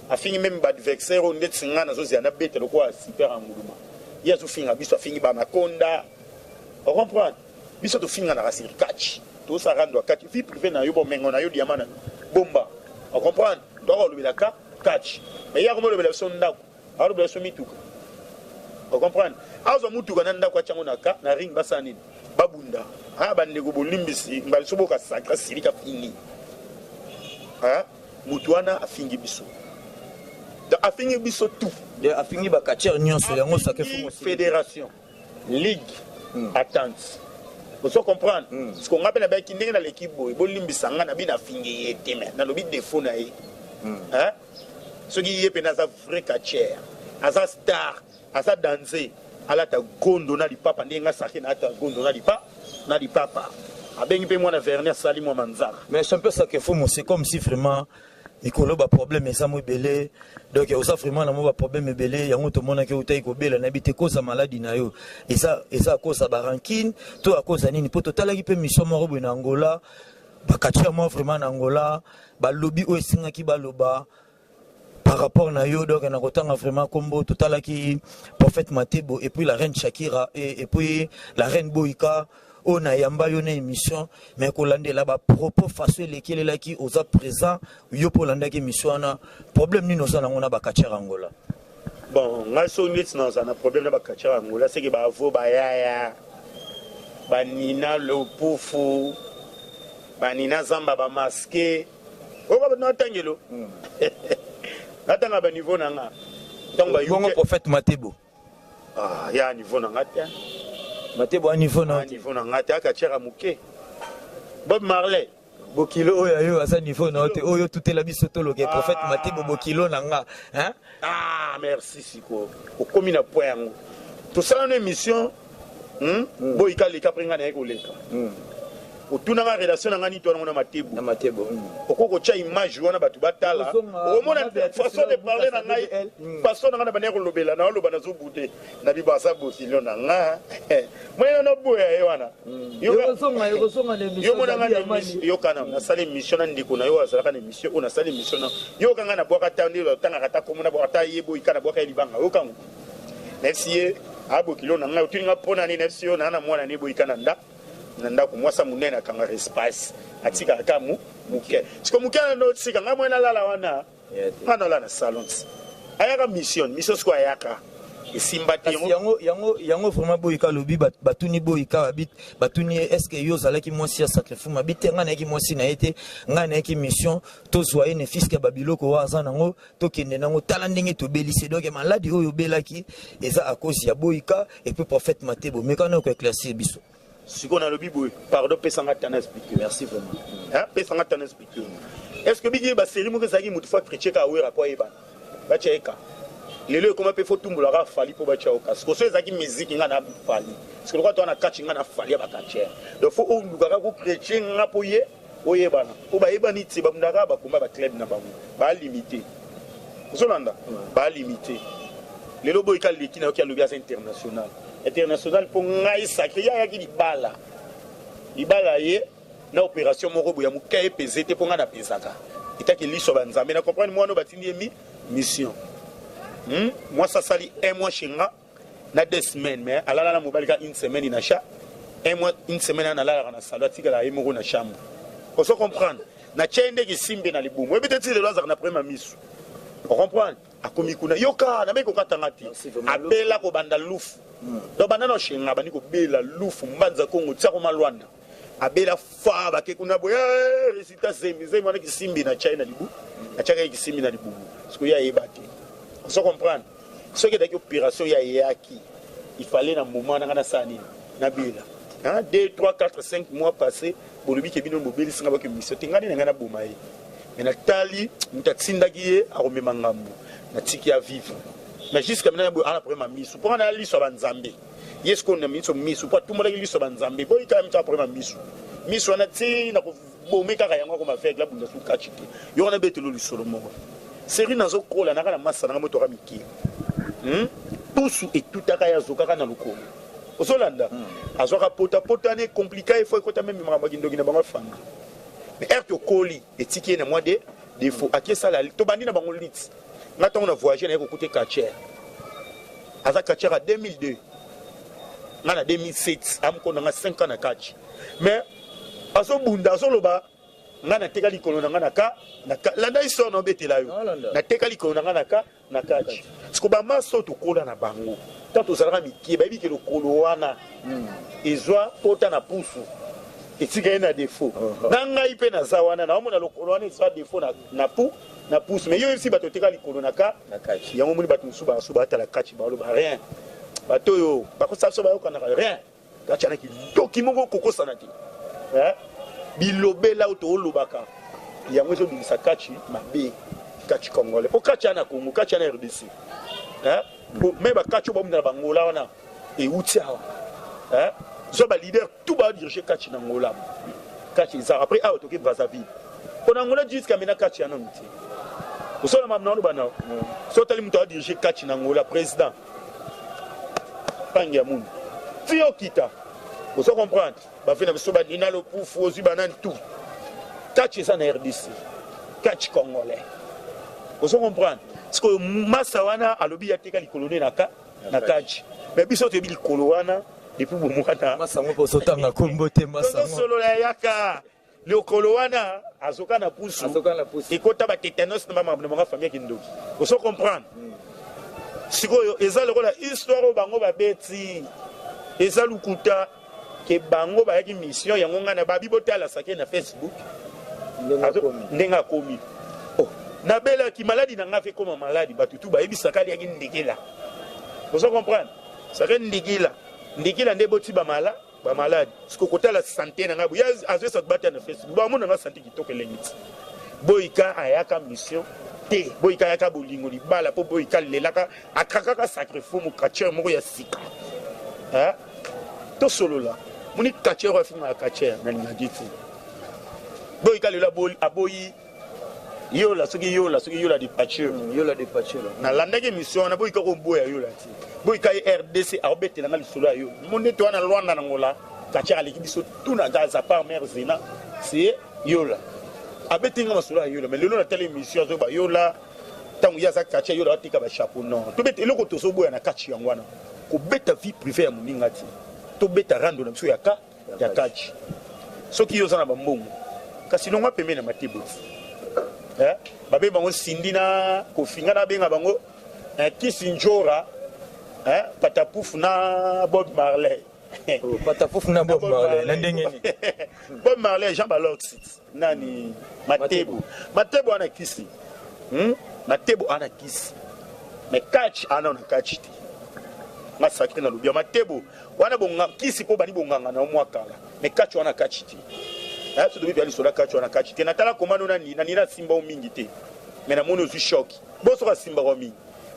S1: A fini même bad vexer, on est sur un an, on a bête le quoi super en mouvement. Il a tout fini, bisou a fini par ma conda. On comprend? Bisou tout fini à la racine catch. Tout ça rend doit catch. Vie privée na yo bon mengo na yo diamant na bomba. On comprend? Donc on le la catch. Mais il y a comme le belation ndako. Alors le belation mituka. On comprend? Azo mutuka na ndako chango na ka na ring basani. Babunda. Ha ba nego bolimbisi mbali sobo ka sakra silika fini. Ha? Mutuana afingi biso. Da afingi biso tout.
S2: De afingi ba catcher nyonso yango sakefu
S1: fédération. Ligue. Attente. Vous comprenez? Ce qu'on appelle dans l'équipe, Bolimbisanga n'a bien fini dans le but des faux. Ce qui est un vrai catcher, un star, un danser, à la gondo na di papa, n'a saké na ta gondo na di papa. A bien peu moins Vernet Salim Manzar.
S2: Mais c'est un peu ça qu'il faut, c'est comme si vraiment. Il y a un problème, mais ça m'a belé. Donc, il y a vraiment un problème, mais il y a un monde qui a été belé, il y a cause de maladie. Et ça, à cause de Barankin, tout à cause de Nini. Pour total, il y a une mission en Angola, Bakachama vraiment en Angola, Balobi ou Singaki Baloba. Par rapport à yo, donc, on a autant vraiment combo total qui prophète Matebo, et puis la reine Shakira, et puis la reine Boïka. On a yamba une émission mais qu'on lande là-bas propos façon lesquels là qui osa présent yo pour lande qui émission na problème ni nous on a ba kachera Angola
S1: bon nga so nit na za na problème na ba kachera Angola c'est que ba vo ba yaya ba nina lo pufu ba nina zamba ba masqué o ba na tangelo natanga ba niveau na nga donc ba
S2: yo prophète Matebo
S1: ya niveau na nga tiens
S2: Matebo à niveau na
S1: ngata kachera muke Bob Marley
S2: bokilo oyo yo asa niveau na te oyo tout est la biso to le prophète Matebo bokilo na nga hein
S1: merci siko okomi na point yango to sala na émission boyika leka prenga na ekoleka otuna nga relation na ngani to na Matebo okoko cha image wana batu batala omona façon de parler na ngai façon na ngana baneko lobela na loba na zo bouter na bibasa bosilo na nga mwana no boya wana yo songa yo mona ngana yo kana na sala émission na ndiko na yo azala kana émission ona sala émission na yo kanga na bwaka tandi tanga kata komona bwaka yebo ikana bwaka libanga yo kango merci abo kilo na nga otinga pona ni merci yo na mwana ni boikana nda nanda ko mwasa munene akanga espace atika kamu muke siko muke no tsika ngamwe na lala wana ngana la na salon ayaka mission siko ayaka isimba ti
S2: yango vraiment boyika lobi batuni boyika babit batuni est-ce que yo zalaki mwasi ya sacrifice mabite ngana ki mwasi na été ngana ki mission to zoye ne fiske babiloko waza nango to kende nango tala ndenge to belisi donc maladi oyo belaki eza à cause ya boyika et puis prophète Matebo mais quand on ko éclaircir biso
S1: si on a le bibou pardon pesanga tana expliquer
S2: merci vraiment
S1: pesanga tana expliquer est-ce que bigi ba série mo que ça qui mutu fa preacher ka wera kwa eba ba cheka lelo comment peut faut tumbola ka fali pour ba chaoka parce que ça qui musique ngana fali parce que quoi toi na catch ngana fali ba catcher donc faut on luka ko preacher nga poye oyeba na ko ba eba ni tiba mundaka ba komba ba club na bango ba limiter uzolanda ba limiter lelo boy ka leki na ki alobia international international pour ngai sacré ya ki libala ye na opération moko boya mukaye pesete pour ngana pesaka itaki liso banzambe na comprendre moi no batindi emi mission moi ça sali un mois chinga na 2 semaines mais alala na mobile ka une semaine na cha un mois une semaine na la na salati ka la moko na chambre on se comprendre na chende kisimbe na libumu ebite ti lelo azaka na premier misu on comprend akomi kuna yoka na beko katanga ti abela ko banda lufu do banda no shinga bani ko bela lufu mbanza kongo tsako malwanda abela fa bake kuna boya resita zemi mwana kisimbi na China libu na chaka kisimbi na libu siko ya ebate on comprend ce que daki opération ya yaki il fallait na moment na sani na bela 2 3 4 5 mois passés bolobi ke bino mobeli singa bake mission tingani na ngana boma ye mais na tali mutatsindaki ye akomema ngambo na tiki ya vivre mais jusqu'à maintenant ala premier misu pour na liso banzambe yes ko na miso misu pour tout monde qui liso banzambe boy quand même ta premier misu na ti na ko bomeka ka yango ko ma fek la bunda su kachiki yo na betelo lisolo mo série nazo kola na kana masa na moto ka miki pusu et tout aka ya zoka kana lokolo osolanda azoka pota ne compliqué il faut que ta même mama kindoki na bango fanga mais erto koli etiki na moi de défaut akesa la to bandi na bango lit ngata on a voyagé na ko côté Kacher aza Kacher à 2002 ngana 2007 am ko na 5 ans na kachi mais aso bunda aso loba ngana teka likolo na ngana ka landa iso no betela yo na teka likolo na ngana ka na kachi siko ba maso to kola na bango tato zalaka mikie ba biki lokolo wana ezwa pota na pusu etika na défaut na ngai pe na zawana na omona lokolo wana ezwa défaut na pusu mais yo si bato teka likolo na kachi yango moni bato musuba suba ta la kachi ba lo ba rien bato yo bako sa so ba yo kana rien kachi na ki doki moko kokosa na ti bilobela auto lobaka yango zo bimisa kachi mabe kachi congolais po kachi na Congo kachi na RDC mais ba kachi ba muna bangola wana e uti awa zo ba leader tout ba diriger kachi na ngola kachi za après a auto ke Brazzaville on angola jusqu'à maintenant kachi na muti osola mamna no bana so tali muto a diriger kachi na ngola président pangia mundu fio kita vous comprenez ba fina so ba dina lo poufu ozu banani tout kachi ça na RDC kachi congolais vous comprenez parce que massa wana alobi ya teka likolone na kachi mais biso te bi likolo wana depuis bomukata
S2: massa ngo po sotanga kombo te massa ngo
S1: solo la yaka likolo wana azoka na pusu ekota ba tétanos na mama na famille kindoki vous comprenez sikoyo eza lokola histoire bango ba beti eza lukuta ke bango ba yaki mission yango ngana ba bibotala sake na Facebook ndenga komi na bela ki maladie na ngafe comme maladie batutu ba yebi sakali yaki ndekela vous comprenez sake ndekela nde boti ba malade siko kota la santé na ngabu ya azwe sa bata na Facebook ba mona nga santé kitoko lengiti boyika ayaka mission te boyika ayaka bolingo libala po boyika lelaka akaka sacrifice mu kacher moko ya sika to solo la muni kacher wa finga kacher na ngajiti boyika lela aboyi yola soki yola di pacheur na landaki mission na boyika ko boya yola ti boyika RDC arbetela na lisolo ayo moneto wana Rwanda na ngola kacher aliki biso tuna gaza par mère zina c'est yola abetinga masolo yola mais lelo na tele mission zo ba yola tangu ya za kacher yola atika ba chapeau non to bete eloko to so boya na kachi yango wana ko beta vie privée ya moninga ti to beta rando na biso ya kachi soki yo zana ba mbongo kasi nonga pembe na matebo babe bango sindina kofinga na benga bango kisinjora patapouf na Bob Marley
S2: patapouf na Bob Marley na ndenge ni
S1: Bob Marley Jean Balox nani matebo ana kisi matebo ana kisi mais catch ana na catch ti masakri na lubia matebo wana bonga kisi po bani bonganga na mwakala mais catch wana catch ti so dobi bia lisola kacho na kachi te natala komano na nina simba mingi te mais na mono zu choc boso ka simba ko mingi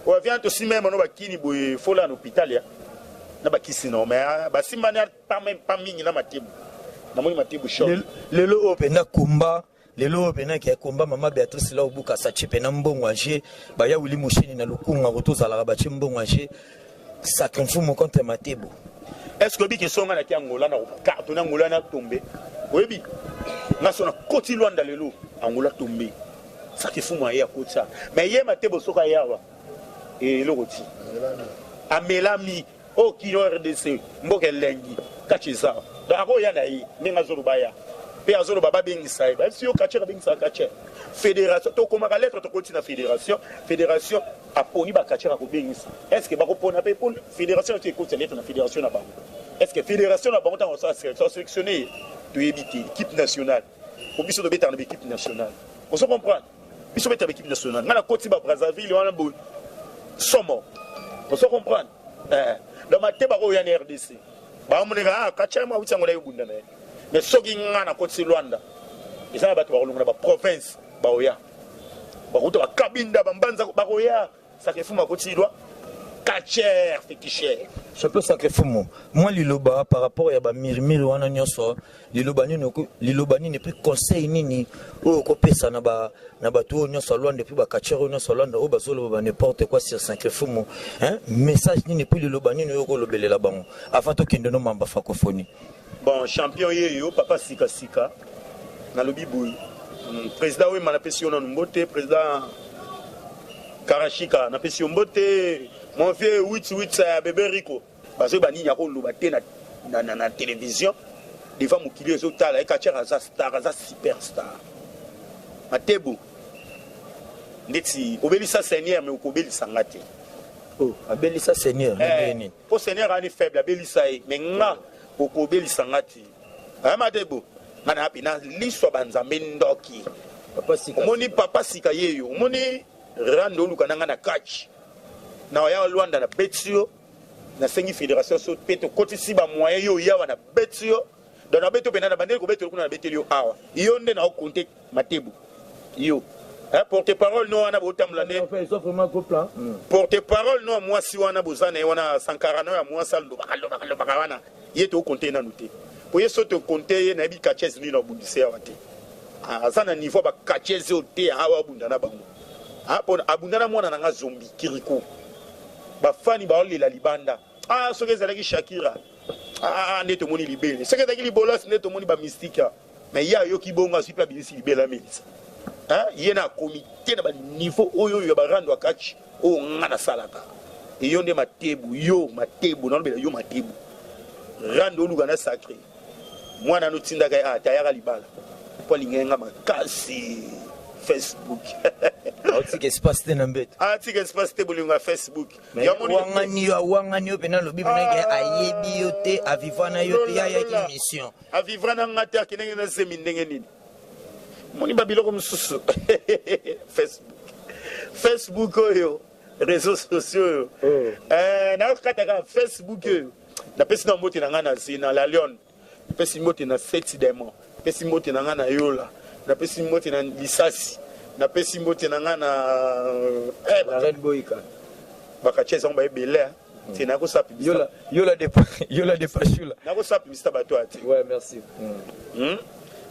S1: o vient to simba mano bakini boye fola na hôpital ya na bakisi no mais ba simba na pas mingi na matebo na moni matebo choc
S2: lelo opena kumba lelo opena ke kumba mama Beatrice la obuka sa chipe na mbongo anje ba ya wili mushini na lukunga kotozala ba chimbongo anje sacrifice mo contre matebo
S1: est-ce que biki songa na kiangola na carte na ngola na tomber oyebi nasona koti Luanda lelo angola tombe saki fuma ya kota mais ye matebo soka yawa e lokoti amelami o kino RDC mboke lengi kachiza dako ya na yi ninga zurubaya pe azolo baba bengisa ba si yo catcher bengisa catcher fédération to komaka lettre to continue fédération aponi ba catcher ko bengisa est-ce que ba ko pona pe pour fédération to écoute lettre na fédération na bango est-ce que fédération na bango tant ça sélectionner to éviter équipe nationale pour biso de beta na équipe nationale on se comprend biso beta équipe nationale ngana koti ba Brazzaville wana bo somo on se comprend dans ma teba ko ya na RDC ba moneka catcher ma utsango la yobunda na mais soki ngana koti Luanda ezana bato ba kolonga ba province ba oya ba kuto ba kabinda ba mbanza ba oya sakefuma koti lwa catcher féticheur
S2: je peux sacrifier moi liloba par rapport ya ba mirmiri wana nyonso liloba nini plus conseil nini o ko pesa na ba to nyonso Luanda depuis ba catcher nyonso Luanda o bazolo ba n'importe quoi sur sacrifier hein message nini plus liloba nini yo ko lobelela bango avant to kende no mamba francophonie.
S1: Bon, champion yo papa sika sika na lobi boy président oui na pesi on mbote président Karashika na pesi mbote mon vieux 88 bébé Rico bazo bani ya ko loba te na télévision devant mukili ezo tala ekachera za star za superstar Matebo ndeti obelisa seigneur mais okobelisa ngate
S2: oh abelisa seigneur nini
S1: po seigneur ani faible abelisa mais nga okobelisa ngati Matebo ngana hapi na liswa banzambe ndoki
S2: papa sika
S1: omoni papa sika yeyo omoni rando luka nanga na catch na ya Luanda na betio na sengi fédération so peto kotisi ba moyen yo yawa na betio dans na beto pena na bandeli ko beto kuna na betio awa yo nde na okonte Matebo yo porte-parole no wana botamla ne porte-parole no moi si wana bozana wana sankarano ya moi saldo bakalo wana yeto okonte na noté pour yeso to konte na bi catches ni na bundise ya wate azana niveau ba catches o te awa bunda na bango pour abunda na mwana nga zombi kiriko ba fani ba olela libanda soki ezalaki Shakira nde tomoni libele soki ezalaki libolas nde tomoni ba mystique mais ya yoki bongo asipi abinisi libela melisa ye na komite na ba niveau oyo ya barando akachi o ngana salaka iyo nde Matebo na lobela yo Matebo rando oluka na sacré mwana no tindaka tayaka libala po lingenga makasi Facebook
S2: Tika espace te na mbete
S1: tika espace te bolinga Facebook
S2: wangani yo pena lobi bonenge ayebi yo te avivana yo te ya ki mission
S1: avivana ngata kinenge na semi ndenge nini moni babiloko mususu Facebook oyo réseaux sociaux na kataka Facebook na pesi na mbote na ngana na la Lyon pesi mbote na Feti Diamond pesi mbote na ngana Yola na pesi mbote na Lisasi na pesi mbote na ngana
S2: la Red Boyka
S1: bakacheza ngba ebele tina ko sapi
S2: Yola de Pachula
S1: na ko sapi Mr. Bato ati
S2: ouais merci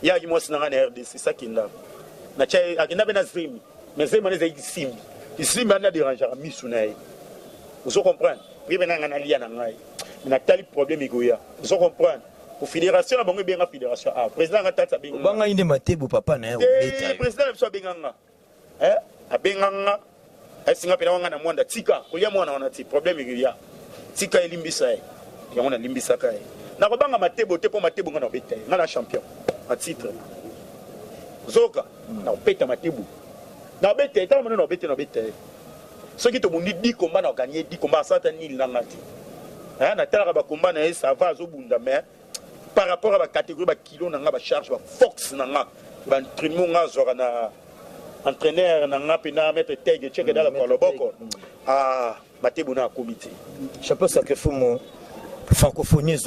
S1: ya ki mosi na ngana RDC sakinda na chai akina bena stream mais c'est mané zaidi simbi ici bana déranger misu na ye vous comprenez oui bena ngana lia na ngai na tali problème ikoya vous comprenez pour fédération na bango benga fédération président ngatata benga
S2: banga inde Matebo papa na
S1: ye président so benga abenganga esinga pena wanga na mwanda tika kolia mwana wana ti problème ikoya tika elimbisa ye yango na limbisa kai na ko banga Matebo te po Matebo ngana obeta ngana champion a titre zoka na opeta Matebo na obeta eta mona na obeta ceux qui te mundi 10 combats na gagné 10 combats ça ta nil na ngati na tala ba combat na ça va zo bunda mais par rapport à la catégorie ba kilo na nga ba charge ba force na nga ba entraînement nga zo na entraîneur na nga pena mettre tege check dans la koloboko Matebo na comité
S2: chapeau sacrifice francophonie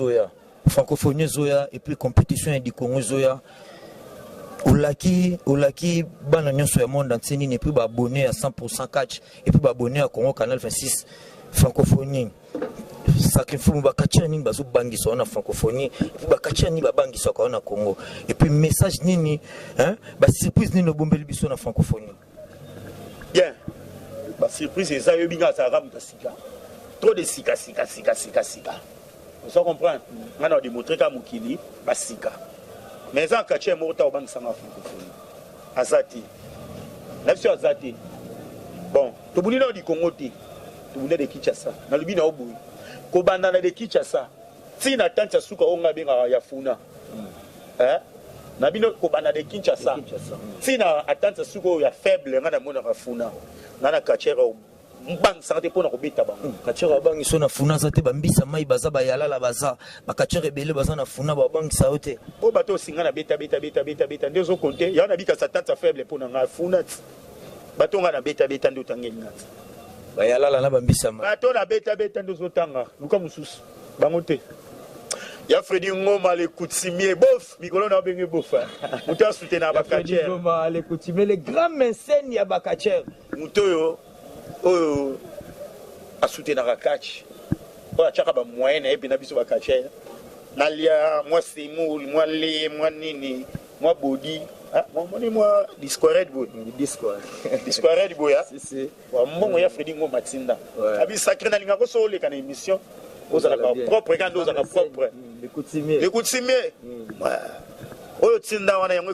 S2: zoya et puis compétition et du Congo zoya Olaki bana nyonso ya monde entier ni et puis ba abonné à 100% catch et puis ba abonné à Congo Canal 26 francophonie sacrifice ba catch ni bazo bangiso na francophonie et puis ba catch ni ba bangiso ka na Congo et puis message nini ba surprise ni no bombeli biso na francophonie
S1: bien ba surprise eza yo binga sa ram ta sika trop de sika vous comprenez on a démontré ka mukili ba sika mais ça catch morta au banque sanga francophonie azati la vie azati bon to bulina di Congo te to bulina de Kinshasa na lubina oboyi ko banda na de Kinshasa tina tanta suka onga benga ya funa na bino kobana de Kinshasa tina attente suko ya faible ngana mona kafuna ngana kachera mbang santé pona kobeta bango
S2: kachera bangi so na funa za te bambisa mai baza bayalala baza bakachera ebele baza na funa babangisa yo te
S1: po bato osinga na beta nde ozokonte ya na bikasa tata faible pona nga funa bato nga na beta nde otangeli ngati
S2: bayalala na bambisa mai
S1: bato na beta nde ozotanga luka mosusu bango te ya Fredi Ngoma le coutumier bof mikolo na benge bof muto asute na bakacher
S2: Fredi Ngoma le coutumier le grand mécène ya bakacher
S1: muto yo oyo asute na bakach oyo achaka ba moyen na epi na biso bakacher nalia moi semul moi le moi nini moi body moi discored boy discored boy si wa mbongo ya Fredi Ngoma tinda abi sacré na linga ko so le kana émission ozala propre quand ozala propre
S2: les coutumiers
S1: oyo tinda wana yango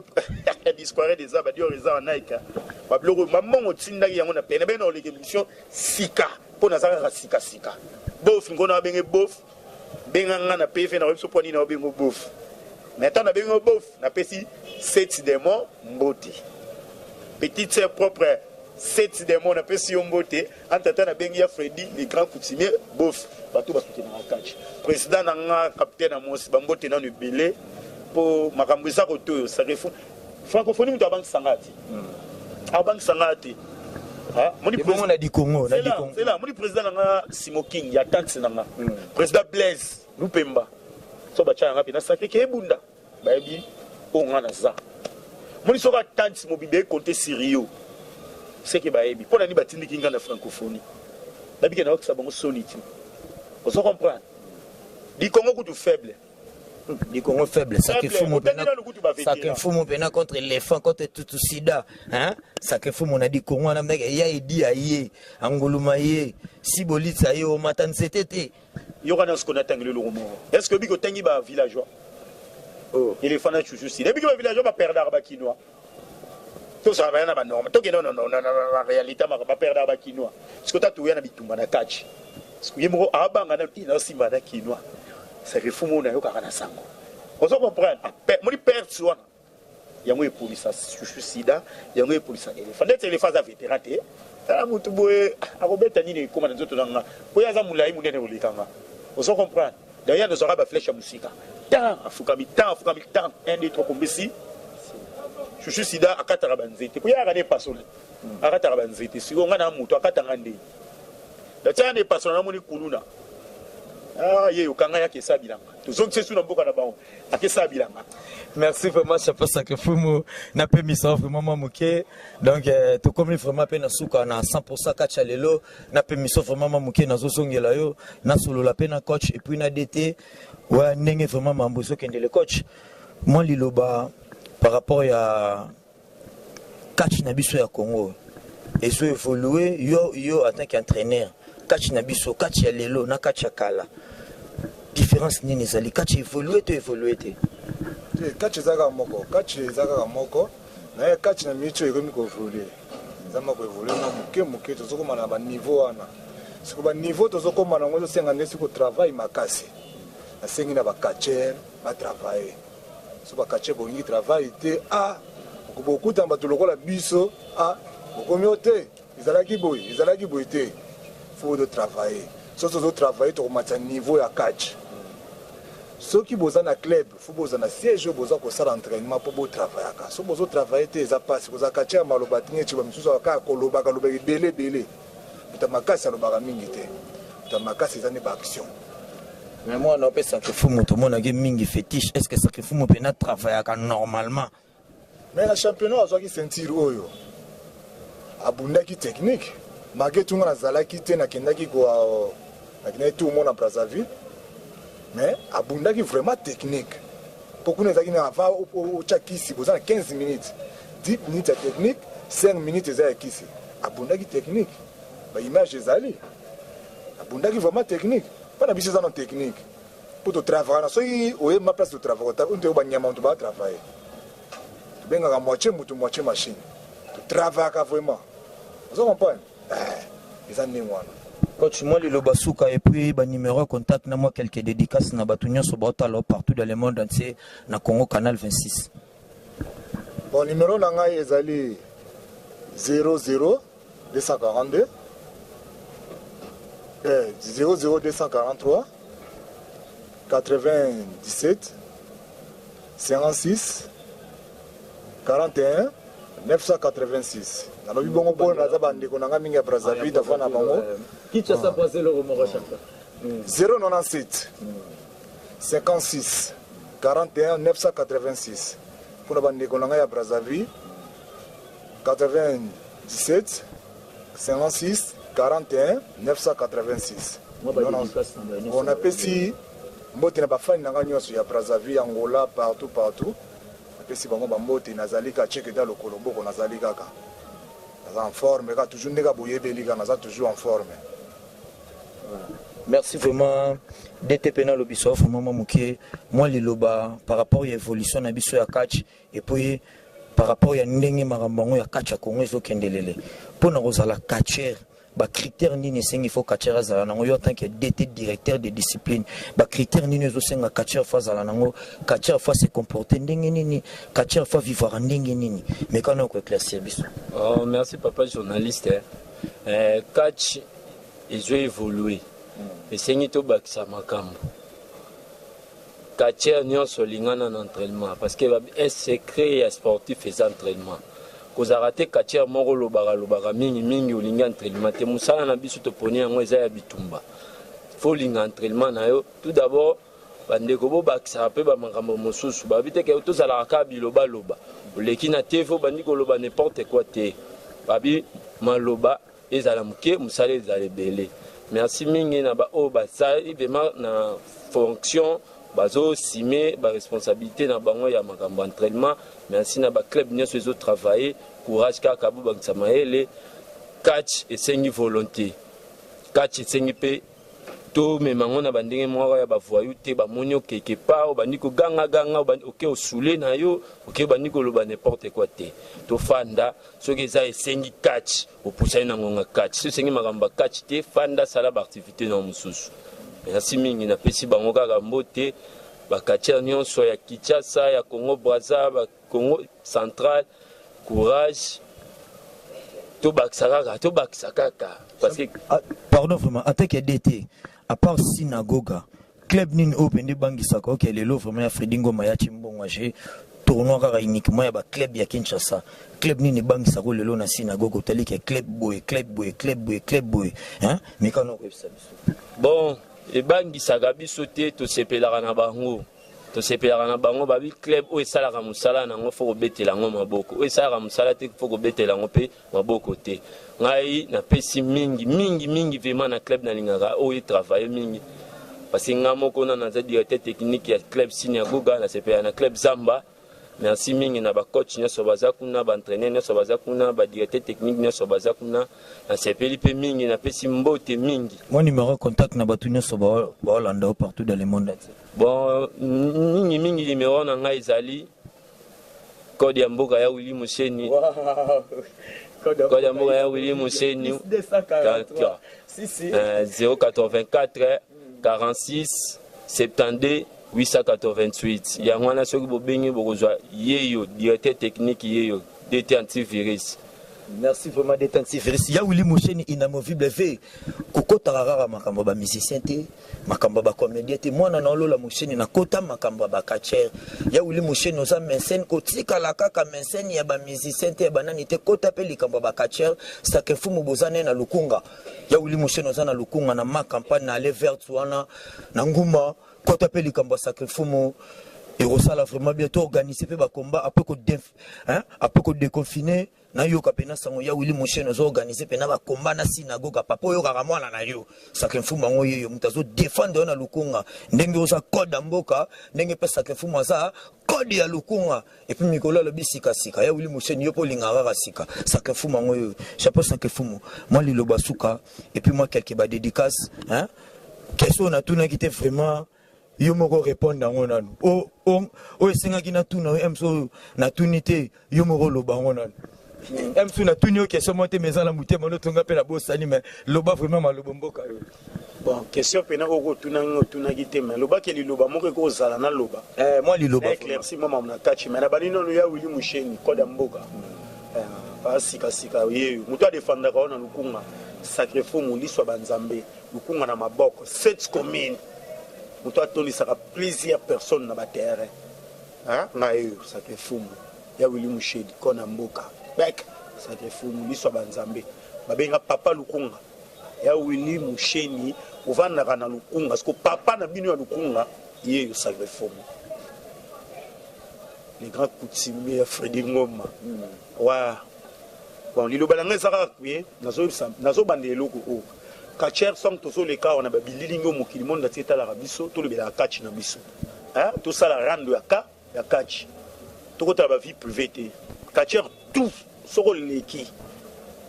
S1: discoire des abadi oreza naika babloko mamongo tinda yango na pene beno les émissions sika pona zaka sika bof ngona benge bof benga ngana PF na webso poni na bengo bof maintenant na bengo bof na pesi 7 démons mboti petite sœur propre 7 démons na pesi mbote antata na bengi ya Fredi les grands coutumiers bof bato basoutenir catch président nanga capitaine Amos bambote na belé pour makambo za koto ça refou francophonie muto abangi sangati abangi sangati moni
S2: président na di Congo
S1: c'est là moni président nanga Simo King ya tante nanga président Blaise Lupemba so bacha nanga pina sacré ke bunda bayebi onga na za moni so ka tante mobibe compter Sirio c'est que bayebi pona ni batindi kinga na francophonie babike na okisa bango solitude. Vous comprenez? Du Congo coup faible.
S2: Du Congo faible. Ça que fou mon pena contre l'éléphant, contre tout sida. Hein? Ça que fou mon a dit Congo on a dit ya idi aye, Angoluma ye, Sibolitsa ye au matin c'était.
S1: Yora ce qu'on a tanglé le roman. Est-ce que biko tangi ba villageois? Oh, éléphant na chouchou si. Depuis que ba villageois ba perdre ba kinois. Tout ça va na ba norme. Tout que non la réalité ba perdre ba kinois. Ce que tu as tout ya na bitumba na catch. Yemro abanga na tina simba na kinwa ça refumo na yo kana sango ozo comprendre moni perdre sona yango e police chouchou sida yango e police éléphant ndetse éléphant za vétéran te tala mutu boye akobeta nini koma na nzoto nanga boye aza mulai munene olikanga ozo comprendre d'ailleurs nous aura ba flèche ya musika tant afukami tant 1 2 3 kombisi chouchou sida akatara banzete boye akane pasole akatara banzete siko ngana mutu akatanga ndé la tienne est passée dans mon kuluna. Ah, yé, au Kanga yake sabilanga. Tous ceux qui sont dans beaucoup d'abord, à que sabilanga.
S2: Merci vraiment, je pense que Fumo n'a pas mis ça vraiment mamouké. Donc, tout comme vraiment peine à souka na 100% catch à l'élo, n'a pas mis ça vraiment mamouké na zozongela yo, na solo la peine coach et puis na DT, ouais, n'engé vraiment mamboso qui est le coach. Moi, liloba par rapport à catch na biso ya Congo, et so évoluer yo en tant qu'entraîneur. Catch nabiso, catch ya lelo, na catch ya kala. Différence nini zali, catch évoluer te.
S6: Catch ezaka moko, na catch na micho ekomi ko évoluer. Zama ko évoluer na muke tozokoma na ba niveau wana. Siko ba niveau tozokoma na ngozo senga ndesi ko travail makasi. Na sengi na ba catcher, ba travailler. So ba catcher bo ngi travail te ko bokuta ba tolokola biso bokomiote. Izalaki boy te. Faut de travailler. So travailler to matcha niveau ya catch. Ceux qui boza na club, faut boza na siège boza ko sala entraînement pour bo travailler ka. So bozo travailler te za passe boza catcher maloba tinye chiba misusu ka koloba belé. Ta makasi alobaka mingi te. Ta makasi za ne ba action.
S2: Mais moi on peut sacrifier moto mon ngi mingi fétiche. Est-ce que sacrifier mon pena travailler ka normalement?
S6: Mais la championnat azwaki ceinture oyo. Abundaki technique. Malgré tout, on a zalaki te na kendaki ko na tout le monde à Brazzaville. Mais abundaki vraiment technique. Pourquoi nous avons avant au chakisi, vous avez 15 minutes. 10 minutes de technique, 5 minutes de kisi. Abundaki technique. Bah image ezali. Abundaki vraiment technique. Pas na biso za technique. Pour te travailler, soki oye ma place de travail, on te ba nyama on te ba travailler. Tu benga moitié machine. Tu travailles vraiment. Vous comprenez?
S2: Coach moi le basuka et puis ba numéro contact na moi quelques dédicaces na batunya so botalo partout dans le monde entier na Congo canal 26.
S6: Bon, numéro nanga ezali 00 242 00 243 97 56 41 986. nalobi bongo mpo naza bandeko nanga mingi ya Brazzaville afana bango 097 56 41 986 mpona bandeko nanga ya Brazzaville 97 56 41 986. On apesi mbote na bafani nanga nyonso ya Brazzaville, Angola, partout apesi bango bambote nazali ka cheke da lokolo boko nazali kaka naza en forme ka toujours ndeka boyebeli ka naza toujours en forme.
S2: Merci vraiment DTP na lobiso vraiment moké moi liloba par rapport à l'évolution na biso ya catch et puis par rapport à ndenge makambo ya catch ya Congo ezokendelele pona kozala catcher ba critère nini sengi faut catcher azala nango yo tant que DT directeur de discipline ba critère nini zo senga catcher fa azala nango catcher fa se comporter ndenge nini catcher fa vivre ndenge nini mais quand on éclaircir biso.
S7: Oh merci papa journaliste. Catch ils ont évolué et sengi to bakisa makambo catcher nyonso lingana na entraînement parce que un secret ya sportif faisait entraînement. Koza raté catcher moko lobaka mingi olingi entraînement te musala na biso to poni yango eza ya bitumba faut linga entraînement na yo tout d'abord bandeko bo bakisa pe ba makambo mosusu ba bite ke to zala ka biloba loba oleki na TV bandi ko loba n'importe quoi te babi maloba ezala muke musala ezala belé. Merci mingi na ba o ba ça vraiment na fonction bazo simé ba responsabilité na bango ya makambo entraînement. Merci na ba club nyonso ezo travailler courage kaka bo bangisa maele catch et sengi volonté catch et sengi pe to me mango na bandenge moko ya ba voyou te ba monyo quelque part bandi ko ganga oké osule na yo oké bandi ko loba n'importe quoi te to fanda soki za sengi catch opusai na ngonga catch so sengi makambo catch te fanda sala ba activité na mususu. Merci mingi na pesi bango kaka mbote bakatcher nyonso ya Kinshasa ya Congo Brazza ba Congo central courage to bakisa kaka parce que
S2: pardon vraiment attaque DT à part synagogue club nini open de bangisaka OK lelo vraiment ya Fredingo Mayachi mbongo j'ai tournoi kaka uniquement ya ba club ya Kinshasa club nini bangisaka lelo na synagogue tali ke club boy hein mais quand on ça
S7: bon et bangisaka biso te to sepelaka na bango babi club o esalaka musala nango fo kobetela ngo maboko o esalaka musala te fo kobetela ngo pe maboko te ngai na pesi mingi vraiment na club na lingaka o travailler mingi parce que ngamoko na za directeur technique ya club Sinagoga na sepela na club Zamba. Merci mingi na ba coach nyonso baza kuna ba entraîneur nyonso baza kuna ba directeur technique nyonso baza kuna na sepeli pe mingi na pesi mbote mingi.
S2: Mon numéro contact na batu nyonso ba Hollande partout dans le monde entier.
S7: Bon mingi numéro na ngai ezali code ya mboka ya Willy Museni. Code ya mboka ya Willy Museni 084 46 72 888. Il y a un seul bobingi bokozwa yeyo directeur technique yeyo DT antivirus.
S2: Merci vraiment d'être antivirus. Ya Willy Museni inamovible ve kokota rara makambo ba musicien te makambo ba comédien te mwana na lola Museni na kota makambo ba catcher. Ya Willy Museni oza mensene kotika la kaka mensene ya ba musicien te banani te kota pe likambo ba catcher sakefumu bozane na lukunga. Ya Willy Museni oza na lukunga na ma campagne na aller vers Tswana na nguma quand tu appelles les combats sacrés fumo et Rosala vraiment bientôt organiser pe ba combat après que déconfiner na yo kapena sango ya Willy Museni zo organiser pe na ba combat na synagogue papa yo kaka mwana na yo sacré fumo ngo yo mutazo défendre na lukunga ndenge osa code mboka ndenge pe sacré fumo za code ya lukunga et puis mikolo le bisika sika ya Willy Museni yo po lingara sika sacré fumo ngo yo chapeau sacré fumo moi lilo basuka et puis moi quelques ba dédicace question na tuna qui était vraiment yo moko répondre nango nanu o esengaki na tuna emso na tunité yo moko loba ngo nanu emso na tuni o question monte mezala mutema no tonga pe na bosani mais loba vraiment malobo mboka yo.
S1: Bon, question pena ko tuna gite mais loba ke liloba moko ko zala na loba.
S2: Moi liloba.
S1: Éclairci mama na kachi mais na banino no ya Willy Musheni koda mboka. Pas sika ye muto défendre ka na lukunga sacrifice muliswa banzambe lukunga na maboko 7 communes. Muto atonisaka plusieurs personnes na ba terrain. Hein? Na yo sacrifice ya Willy Musheni kona mboka. Bek sacrifice muliswa banzambe. Babenga papa lukunga. Ya Willy Musheni uvandaka na lukunga parce que papa na bino ya lukunga ye yo sacrifice. Les grands coutumiers Freddy Ngoma. Wa bon liloba na ngeza kuye nazo bandele loko o. Kacher song tozo le ka on a babililingo mokili monde teta la biso to le bela kachi na biso. Hein? Tout ça la rando ya kachi. To kota ba vie privée te. Kacher tout soko leki.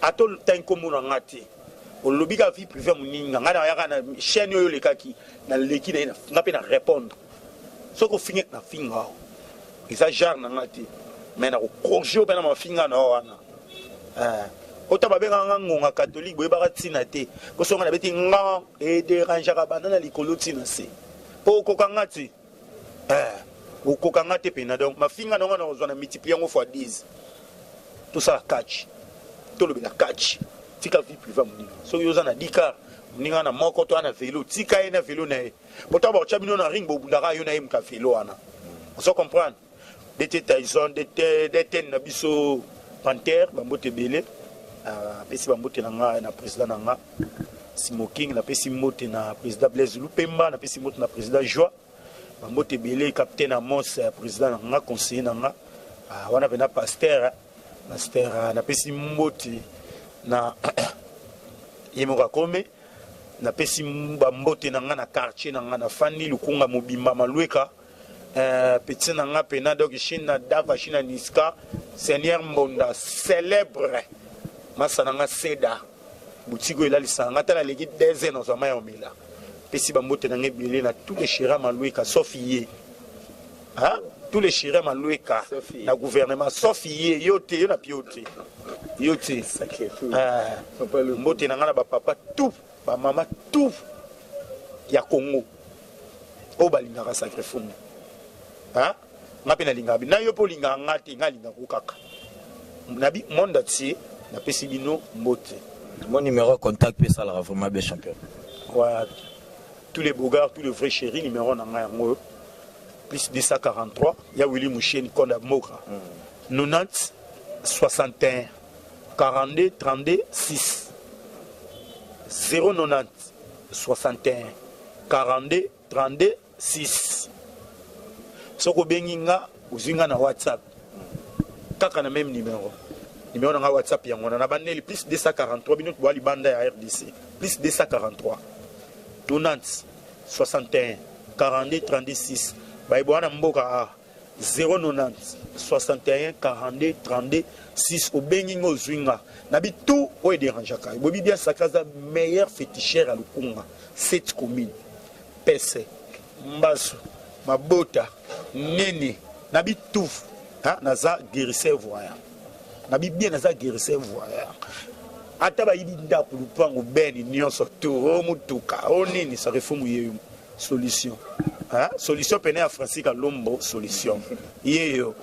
S1: Atol tanko mona ngati. O lobi ka vie privée muninga ngana ya kana chaîne yo le kaki na leki na ngape na répondre. Soko finget na finga. Isa jar na ngati. Mais na ko corriger ba na mafinga na wana. Kota babenga ngonga catholique boye baka tina te ko songa na beti nga e déranger ka bana na likolo tina se po ko kangati o ko kangate pena donc mafinga na ngana ozona multiplier ngo fois 10 tout ça catch to le bela catch tika vie privée muni so yoza na dika ninga na moko to na vélo tika ena vélo na e poto ba chabino na ring bo bundaka yo na im ka vélo wana on se comprendre des Tyson des na biso Panther bambote belé pesi bambote na président nanga Smoking na pesi mote na président Blaise Lupemba na pesi mote na président Joie bambote belé capitaine Amos président nanga conseiller nanga wana bena pasteur na pesi mote na yemoka kome na pesi bambote nanga na quartier nanga na fani lukunga mobimba malweka petit nanga pena donc china dava china niska Seigneur Mbonda célèbre Masananga Seda Boutigo ela lisanga tala legi deze na zama ya omela pesi bambote na ngebele na tous les chira maloueka Sophie hein tous les chira maloueka na gouvernement Sophie yote yo na piote yote mbote na ngana ba papa tout ba mama tout ya Congo o balinga sacrifice hein ngape na linga na yo po linga ngati ngalinga kokaka nabi monde ati na pesi bino mbote
S2: mon numéro de contact peut ça la vraiment bien champion
S1: ouais tous les bogards tous les vrais chéris numéro na ngo plus 243 ya Willy Musheni konda moka 90 61 42 32 6 090 61 42 32 6 soko benginga uzinga na WhatsApp kaka na même numéro na WhatsApp yango na baneli plus 243 minutes boali banda ya RDC plus 243 90 61 42 36 baibwana mboka 090 61 42 32 6 obenginga uzinga na bitu o dérangeaka bobi bien sakaza meilleur féticheur à Lukunga 7 communes Pese Mbasu Mabota Nene nabi tout hein naza guérisseur voyant nabi bien naza guérisseur voyant ata ba yidi ndapu lupango beni nyonso to mutuka onini sa réforme yeyo solution hein solution pene à Francisca Lombo solution yeyo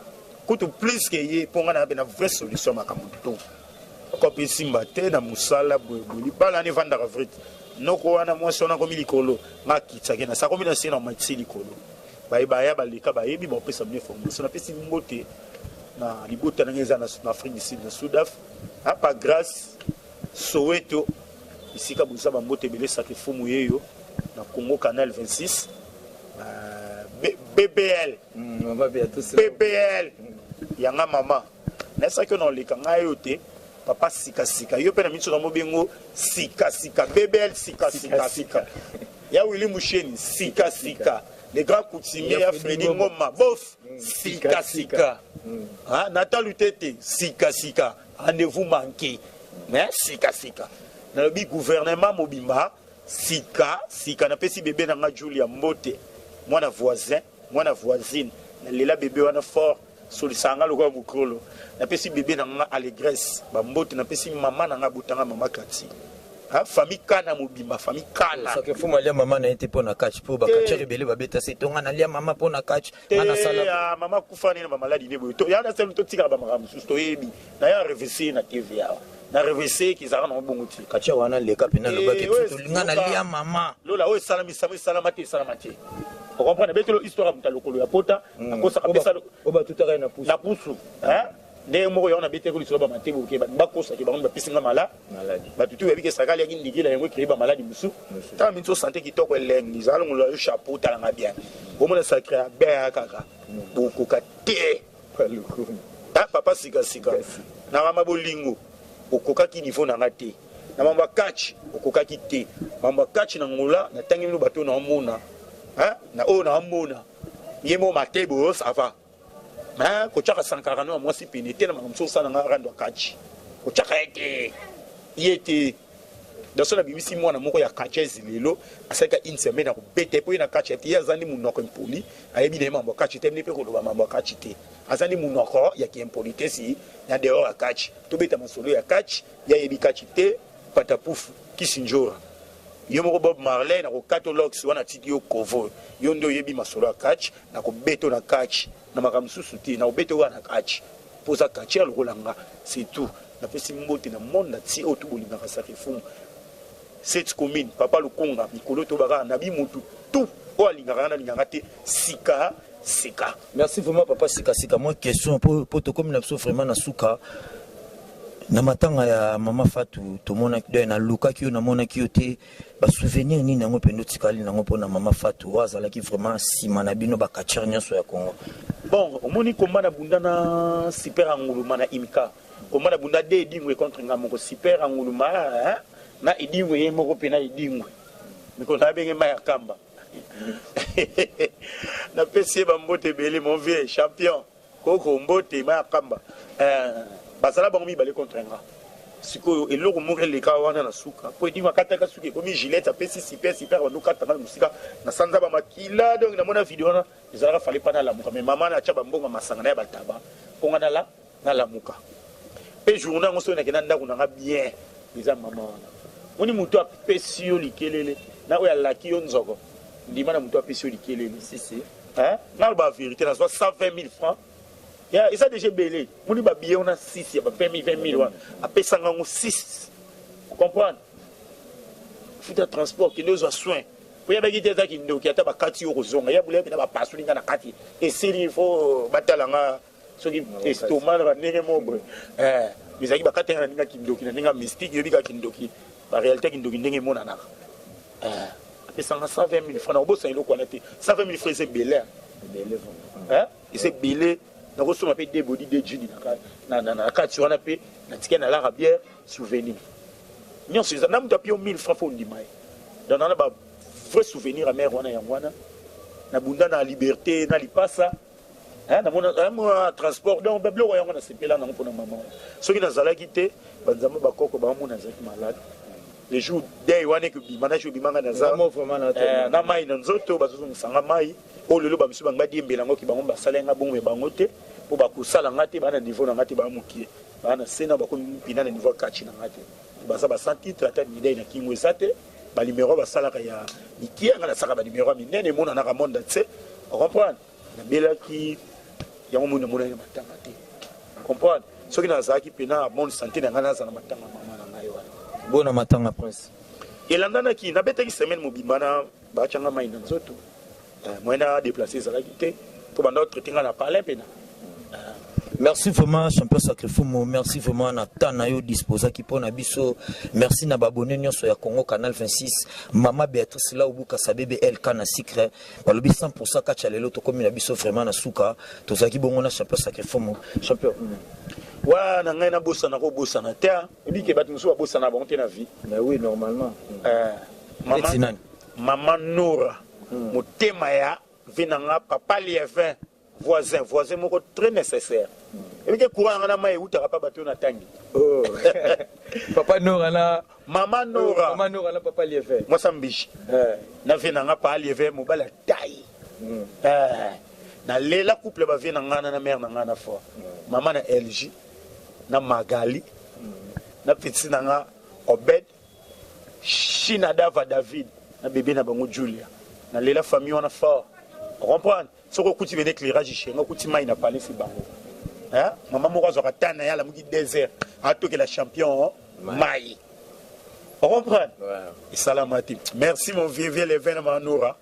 S1: kutu plus que ye ponga na bena vraie solution makamuto ko pesimba te na musala boli bala ne vanda vrai noko wana mwasi ona komi likolo ngakitsake na sakomi na sena matsi likolo baya balika bayebi bapesa mne formation na pesi mbote na libota na ngeza na Afrique du Sud na Sudaf apa grâce Soweto isika buza bambote bele sacrifice yeyo na Congo Canal 26 BBL yanga mama na saki na leka ngayo te papa sika yo pe na mitso na mobengo sika BBL sika ya Willy Musheni sika les grands coutumiers ya Freddy Ngoma bof sika ah Natal Utete sika rendez-vous manqué mais sika na le gouvernement mobimba sika na pesi bébé na Julia Mbote mwana voisine na lela bébé wana fort solisanga lokwa bukolo na pesi bébé na nga allégresse ba Mbote na pesi maman na nga butanga mama Kati famille kana mobimba famille kana
S2: ça que faut malia maman na été pour na catch pour ba catch rebelle ba beta c'est tonga na lia maman pour na catch ana sala
S1: maman kufa na maladie ne boyo to ya na sel to tika ba maramu to yebi na ya RVC na TVA na RVC ki zara na bongo ti
S2: catch wana le kapina le ba ke to linga na lia maman
S1: lola o salami salamate on comprend beto histoire mta lokolo ya pota akosa kabisa
S2: o ba tutaka na
S1: pusu hein ndenge moko yango na bete ko lisolo ba matebo ke ba kosa ke ba ngomba pisinga maladi batutu yebi ke sakali ya ndiki la yango créer ba maladi musu ta minso santé kitoko eleng izalo ngolo yo chapeau tala nga bien au moins sacré bien kaka beaucoup kate ta papa sika na mama bolingo okoka ki niveau na ngate na mamba catch okoka ki te mamba catch na ngola na tangi no bato na mona hein na o na mona yemo matebo ça va mais ko chaka 149 moi si pénété na mamso sana nga rando catch ko chaka yete dans son bimisi mwana moko ya catches lelo asaka une semaine na ko bete po na catch ti azandi munoko impoli ayebi na mambo catch temne pe ko lo mambo catch te azandi munoko ya ki impolitesse ya dehors ya catch to beta masolo ya catch ya yebi catch te patapufu kisinjora yo moko Bob Marley na ko catalogs wana tiki yo cover yo ndo yebi masolo ya catch na ko beto na catch na makamsusu ti na obeto wana catch poza catch ya lokolanga c'est tout na pesi mbote na monde ti o to bolinga ka sakifumu cette commune papa Lukonga mikolo to baka na bi mutu tout o alingaka na lingaka te sika.
S2: Merci vraiment papa sika moi question pour to comme na so vraiment na suka na matanga ya mama Fatou to mona kido na luka ki na mona ki yote ba souvenir ni nango pendo tikali nango pona mama Fatou wazala ki vraiment sima na bino ba kachar nyaso ya Congo.
S1: Bon omoni komba na bunda na super anguluma na imka komba na bunda de dingwe contre ngamoko super anguluma hein na idingwe ye moko pena idingwe miko na benge maya kamba na pesi ba mbote bele mon vieux champion koko mbote maya kamba basala bango mibale contre nga sikoyo eloko moko eleka wana na suka po edingwa kataka suka ekomi gilette apesi super banokatanga musika na sanza bamakila donc namona video wana ezalaka fale pa nalamuka mais mama na atya bambongo masanga na ya bataba mponga nalamuka mpe journée yango soki nakenda ndako nanga bien eza mama wana moni moto apesi yo likelele na oyo alaki yo nzoko ndima na moto apesi yo likelele naloba vérité nazwa 120 000 francs et ça déjà belé moni ba billet on a 6 ya ba 20 000 wana apesanga ngo 6 comprendre futa transport qui nous a soin pour ya ba gite za kindo ki ata ba kati yo kozonga ya bule na ba pasulinga na kati et c'est il faut batalanga soki estomac na ndenge mobre bizaki ba kati na ninga kindo ki na ninga mystique yo bika kindo ki ba réalité kindo ki ndenge mona na apesanga 120 000 francs na obosa iloko na te 120 000 francs c'est belé et c'est belé na ko soma pe de body de juni na kati wana pe na ticket na la bière souvenir nyon c'est na muta pio 1000 francs fondi mai dans na ba vrai souvenir à mère wana yangwana na bunda na liberté na lipasa na mona transport donc bablo yangwana sepela na mpona maman soki na zalaki te banzamba bakoko ba mona zaki malade les jours day wana que bimana jo bimanga na za na mai na nzoto bazozo musanga mai o lelo ba biso banga diembela ngo ki bango basalenga bongo bango te po bakusala ngate bana niveau na ngate ba mukie bana sena ba komi pina na niveau kachi na ngate baza ba sentitre ata ni day na kimwe zate ba numéro basala ka ya nikie ngana saka ba numéro minene mona na monde tse on comprend na bela ki ya mona mona na matanga te comprendre soki na zaki pina bonne santé na ngana za na matanga mama na ngayo
S2: bona matanga prince
S1: elandana ki na betaki semaine mobimana ba changa mai na nzoto moyena déplacer zalaki te pour banda traiter na parler pena.
S2: Merci vraiment champion Sacrifumu, merci vraiment na tana yo disposa ki pona biso, merci na babone nyonso ya Congo Canal 26, Mama Béatrice la obuka sabebe LK na secret, balobi 100% ka chalelo to komi na biso vraiment na suka, to zaki bongo na champion Sacrifumu, champion.
S1: Wa na ngai na bossa na ko bossa na terre, ebi ke batu so bossa na bonté na vie.
S2: Mais oui normalement.
S1: Maman Noura, motema ya vinanga papa lievin voisin moko très nécessaire. Et que courant na mai utaka pa bato na tangi.
S2: Oh. Papa Nora na
S1: Maman Nora.
S2: Maman Nora na papa lievin.
S1: Moi sambishi. Na vinanga pa lievin mobala taille. Na lela couple ba vinanga na mère na na fo. Maman na LG na Magali. Na petit nanga Obed Shinadava David na bébé na bango Julia na lela famille on a fort comprendre soko kuti ben éclairage chenga kuti mai na parler fi bango hein maman moko azaka tana ya la muki désert atoke la champion mai on comprend et salamati merci mon vieux les vins manora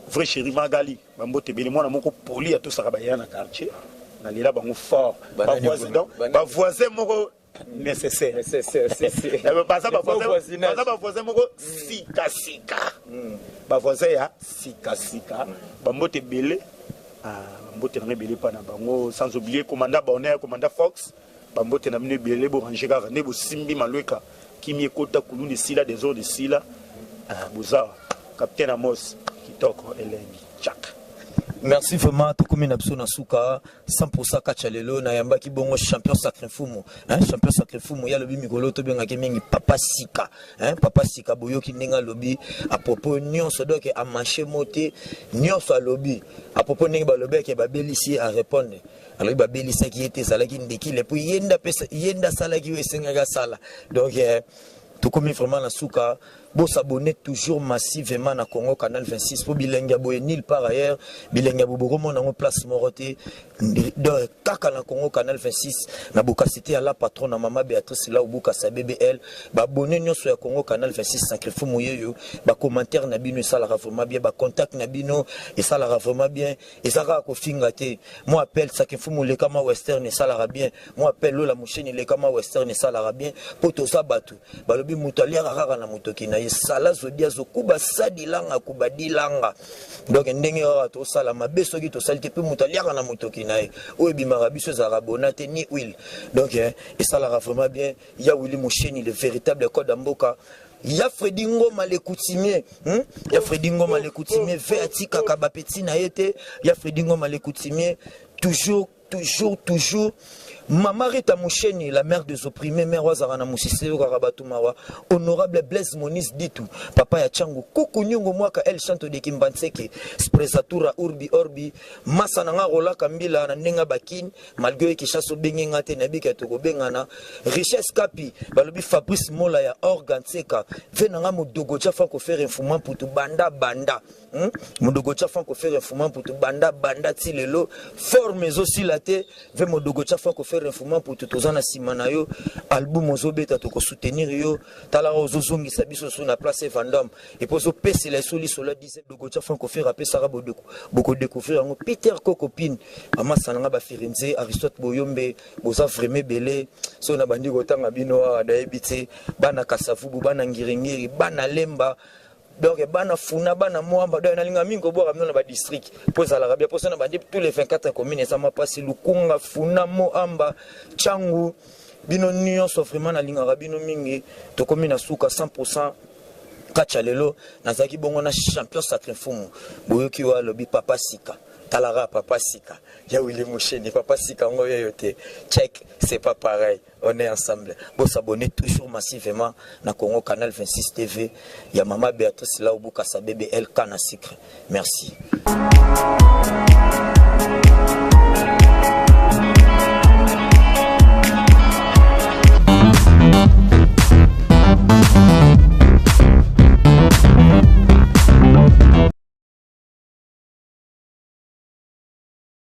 S1: vrai chéri Magali bambote bele mwana moko poli ato saka bayana na quartier na lela bango fort ba voisin moko nécessaire ba voisin moko sika ba voisin ya sika bambote bele bambote na bele pa na bango sans oublier commandant Bonheur commandant Fox bambote na mine bele bo ranger ka ne bo simbi malweka kimi ekota kuluni sila des eaux de sila boza capitaine Amos kitoko elengi chak.
S2: Merci vraiment tout comme Nabso Nasuka 100% Kachalelo na yambaki bongo champion sacré fumu hein champion sacré fumu ya lobi mikolo to benga kemengi papa sika hein papa sika boyoki ninga lobi à propos nyonso donc a marché moté nyonso lobi à propos ninga ba lobi ke ba belisi à répondre alors ba belisi qui était salaki ndeki le puis yenda salaki wesenga sala donc tout comme vraiment Nasuka bon s'abonner toujours massivement à Congo Canal 26 pour bilenga boye nil par ailleurs bilenga bobo mon en place moroté de kaka na Congo Canal 26 na boka cité à la patronne maman Béatrice là boka sa BBL ba abonner nyonso ya Congo Canal 26 sacrifice moyeyo ba commentaire na bino ça la vraiment bien ba contact na bino et ça la vraiment bien et ça ka ko fingate moi appelle sacrifice le kama western et ça la bien moi appelle la moucheni le kama western et ça la bien poto sa batu ba lobi mutalia kaka na motoki na sala zodia zokuba sadilanga kubadilanga donc ndenge to sala mabeso ki to salite pe mutaliaka na motoki nae oyebi marabiso za rabonate ni huile donc et ça la vraiment bien il y a Willy Moucheni le véritable code mboka il y a Freddy Ngoma le coutumier il y a Freddy Ngoma le coutumier vertika ka ba petit na yete il y a Freddy Ngoma le coutumier toujours Maman Rita Moucheni, la mère des opprimés, mère Wazarana Moussissé, Karabatumawa, honorable Blaise Monis Ditu, papa ya Chango, Kukunyungo Mwaka, elle chante de Kimbanseke, Spresatura Urbi Orbi, Massananga Rola Kambila, Nenga Bakin, malgré que chasse au Benga Tenabika Togo Bengana, Richesse Kapi, Balobi Fabrice Mola ya Organseka, Venanga Modogocha Fanko faire un fumant pour tout banda. Modogocha Fanko faire un fumant pour tout banda Tilelo, forme aussi la tête, ve Modogocha Fanko faire un fumant pour tout ozana simanayo album ozobeta to ko soutenir yo tala ozozongi sabiso sur la place Vendôme et pour so pese la soli sola disait de gocha franco faire apé sara beaucoup découvrir ngo Peter Kokopine mama sananga ba Firenze Aristote Boyombe boza vraiment belé so na bandi gotanga bino da ebité bana kasavubu bana ngiringiri bana lemba donc bana funa bana moamba do na linga mingo bo ramino na ba district poza la rabia poza na bandi tous les 24 communes ça m'a passé lukunga funa moamba changu bino nyonso vraiment na linga rabino mingi to commune suka 100% Kachalelo nazaki bongo na champion sacré fumu boyoki wa lobi papa sika talara papa sika ya Willy Moucheni papa sika ngo yote check c'est pas pareil on est ensemble bon s'abonner toujours massivement na Congo Canal 26 TV ya maman Béatrice là au Buka sa BBL Kana Secret merci.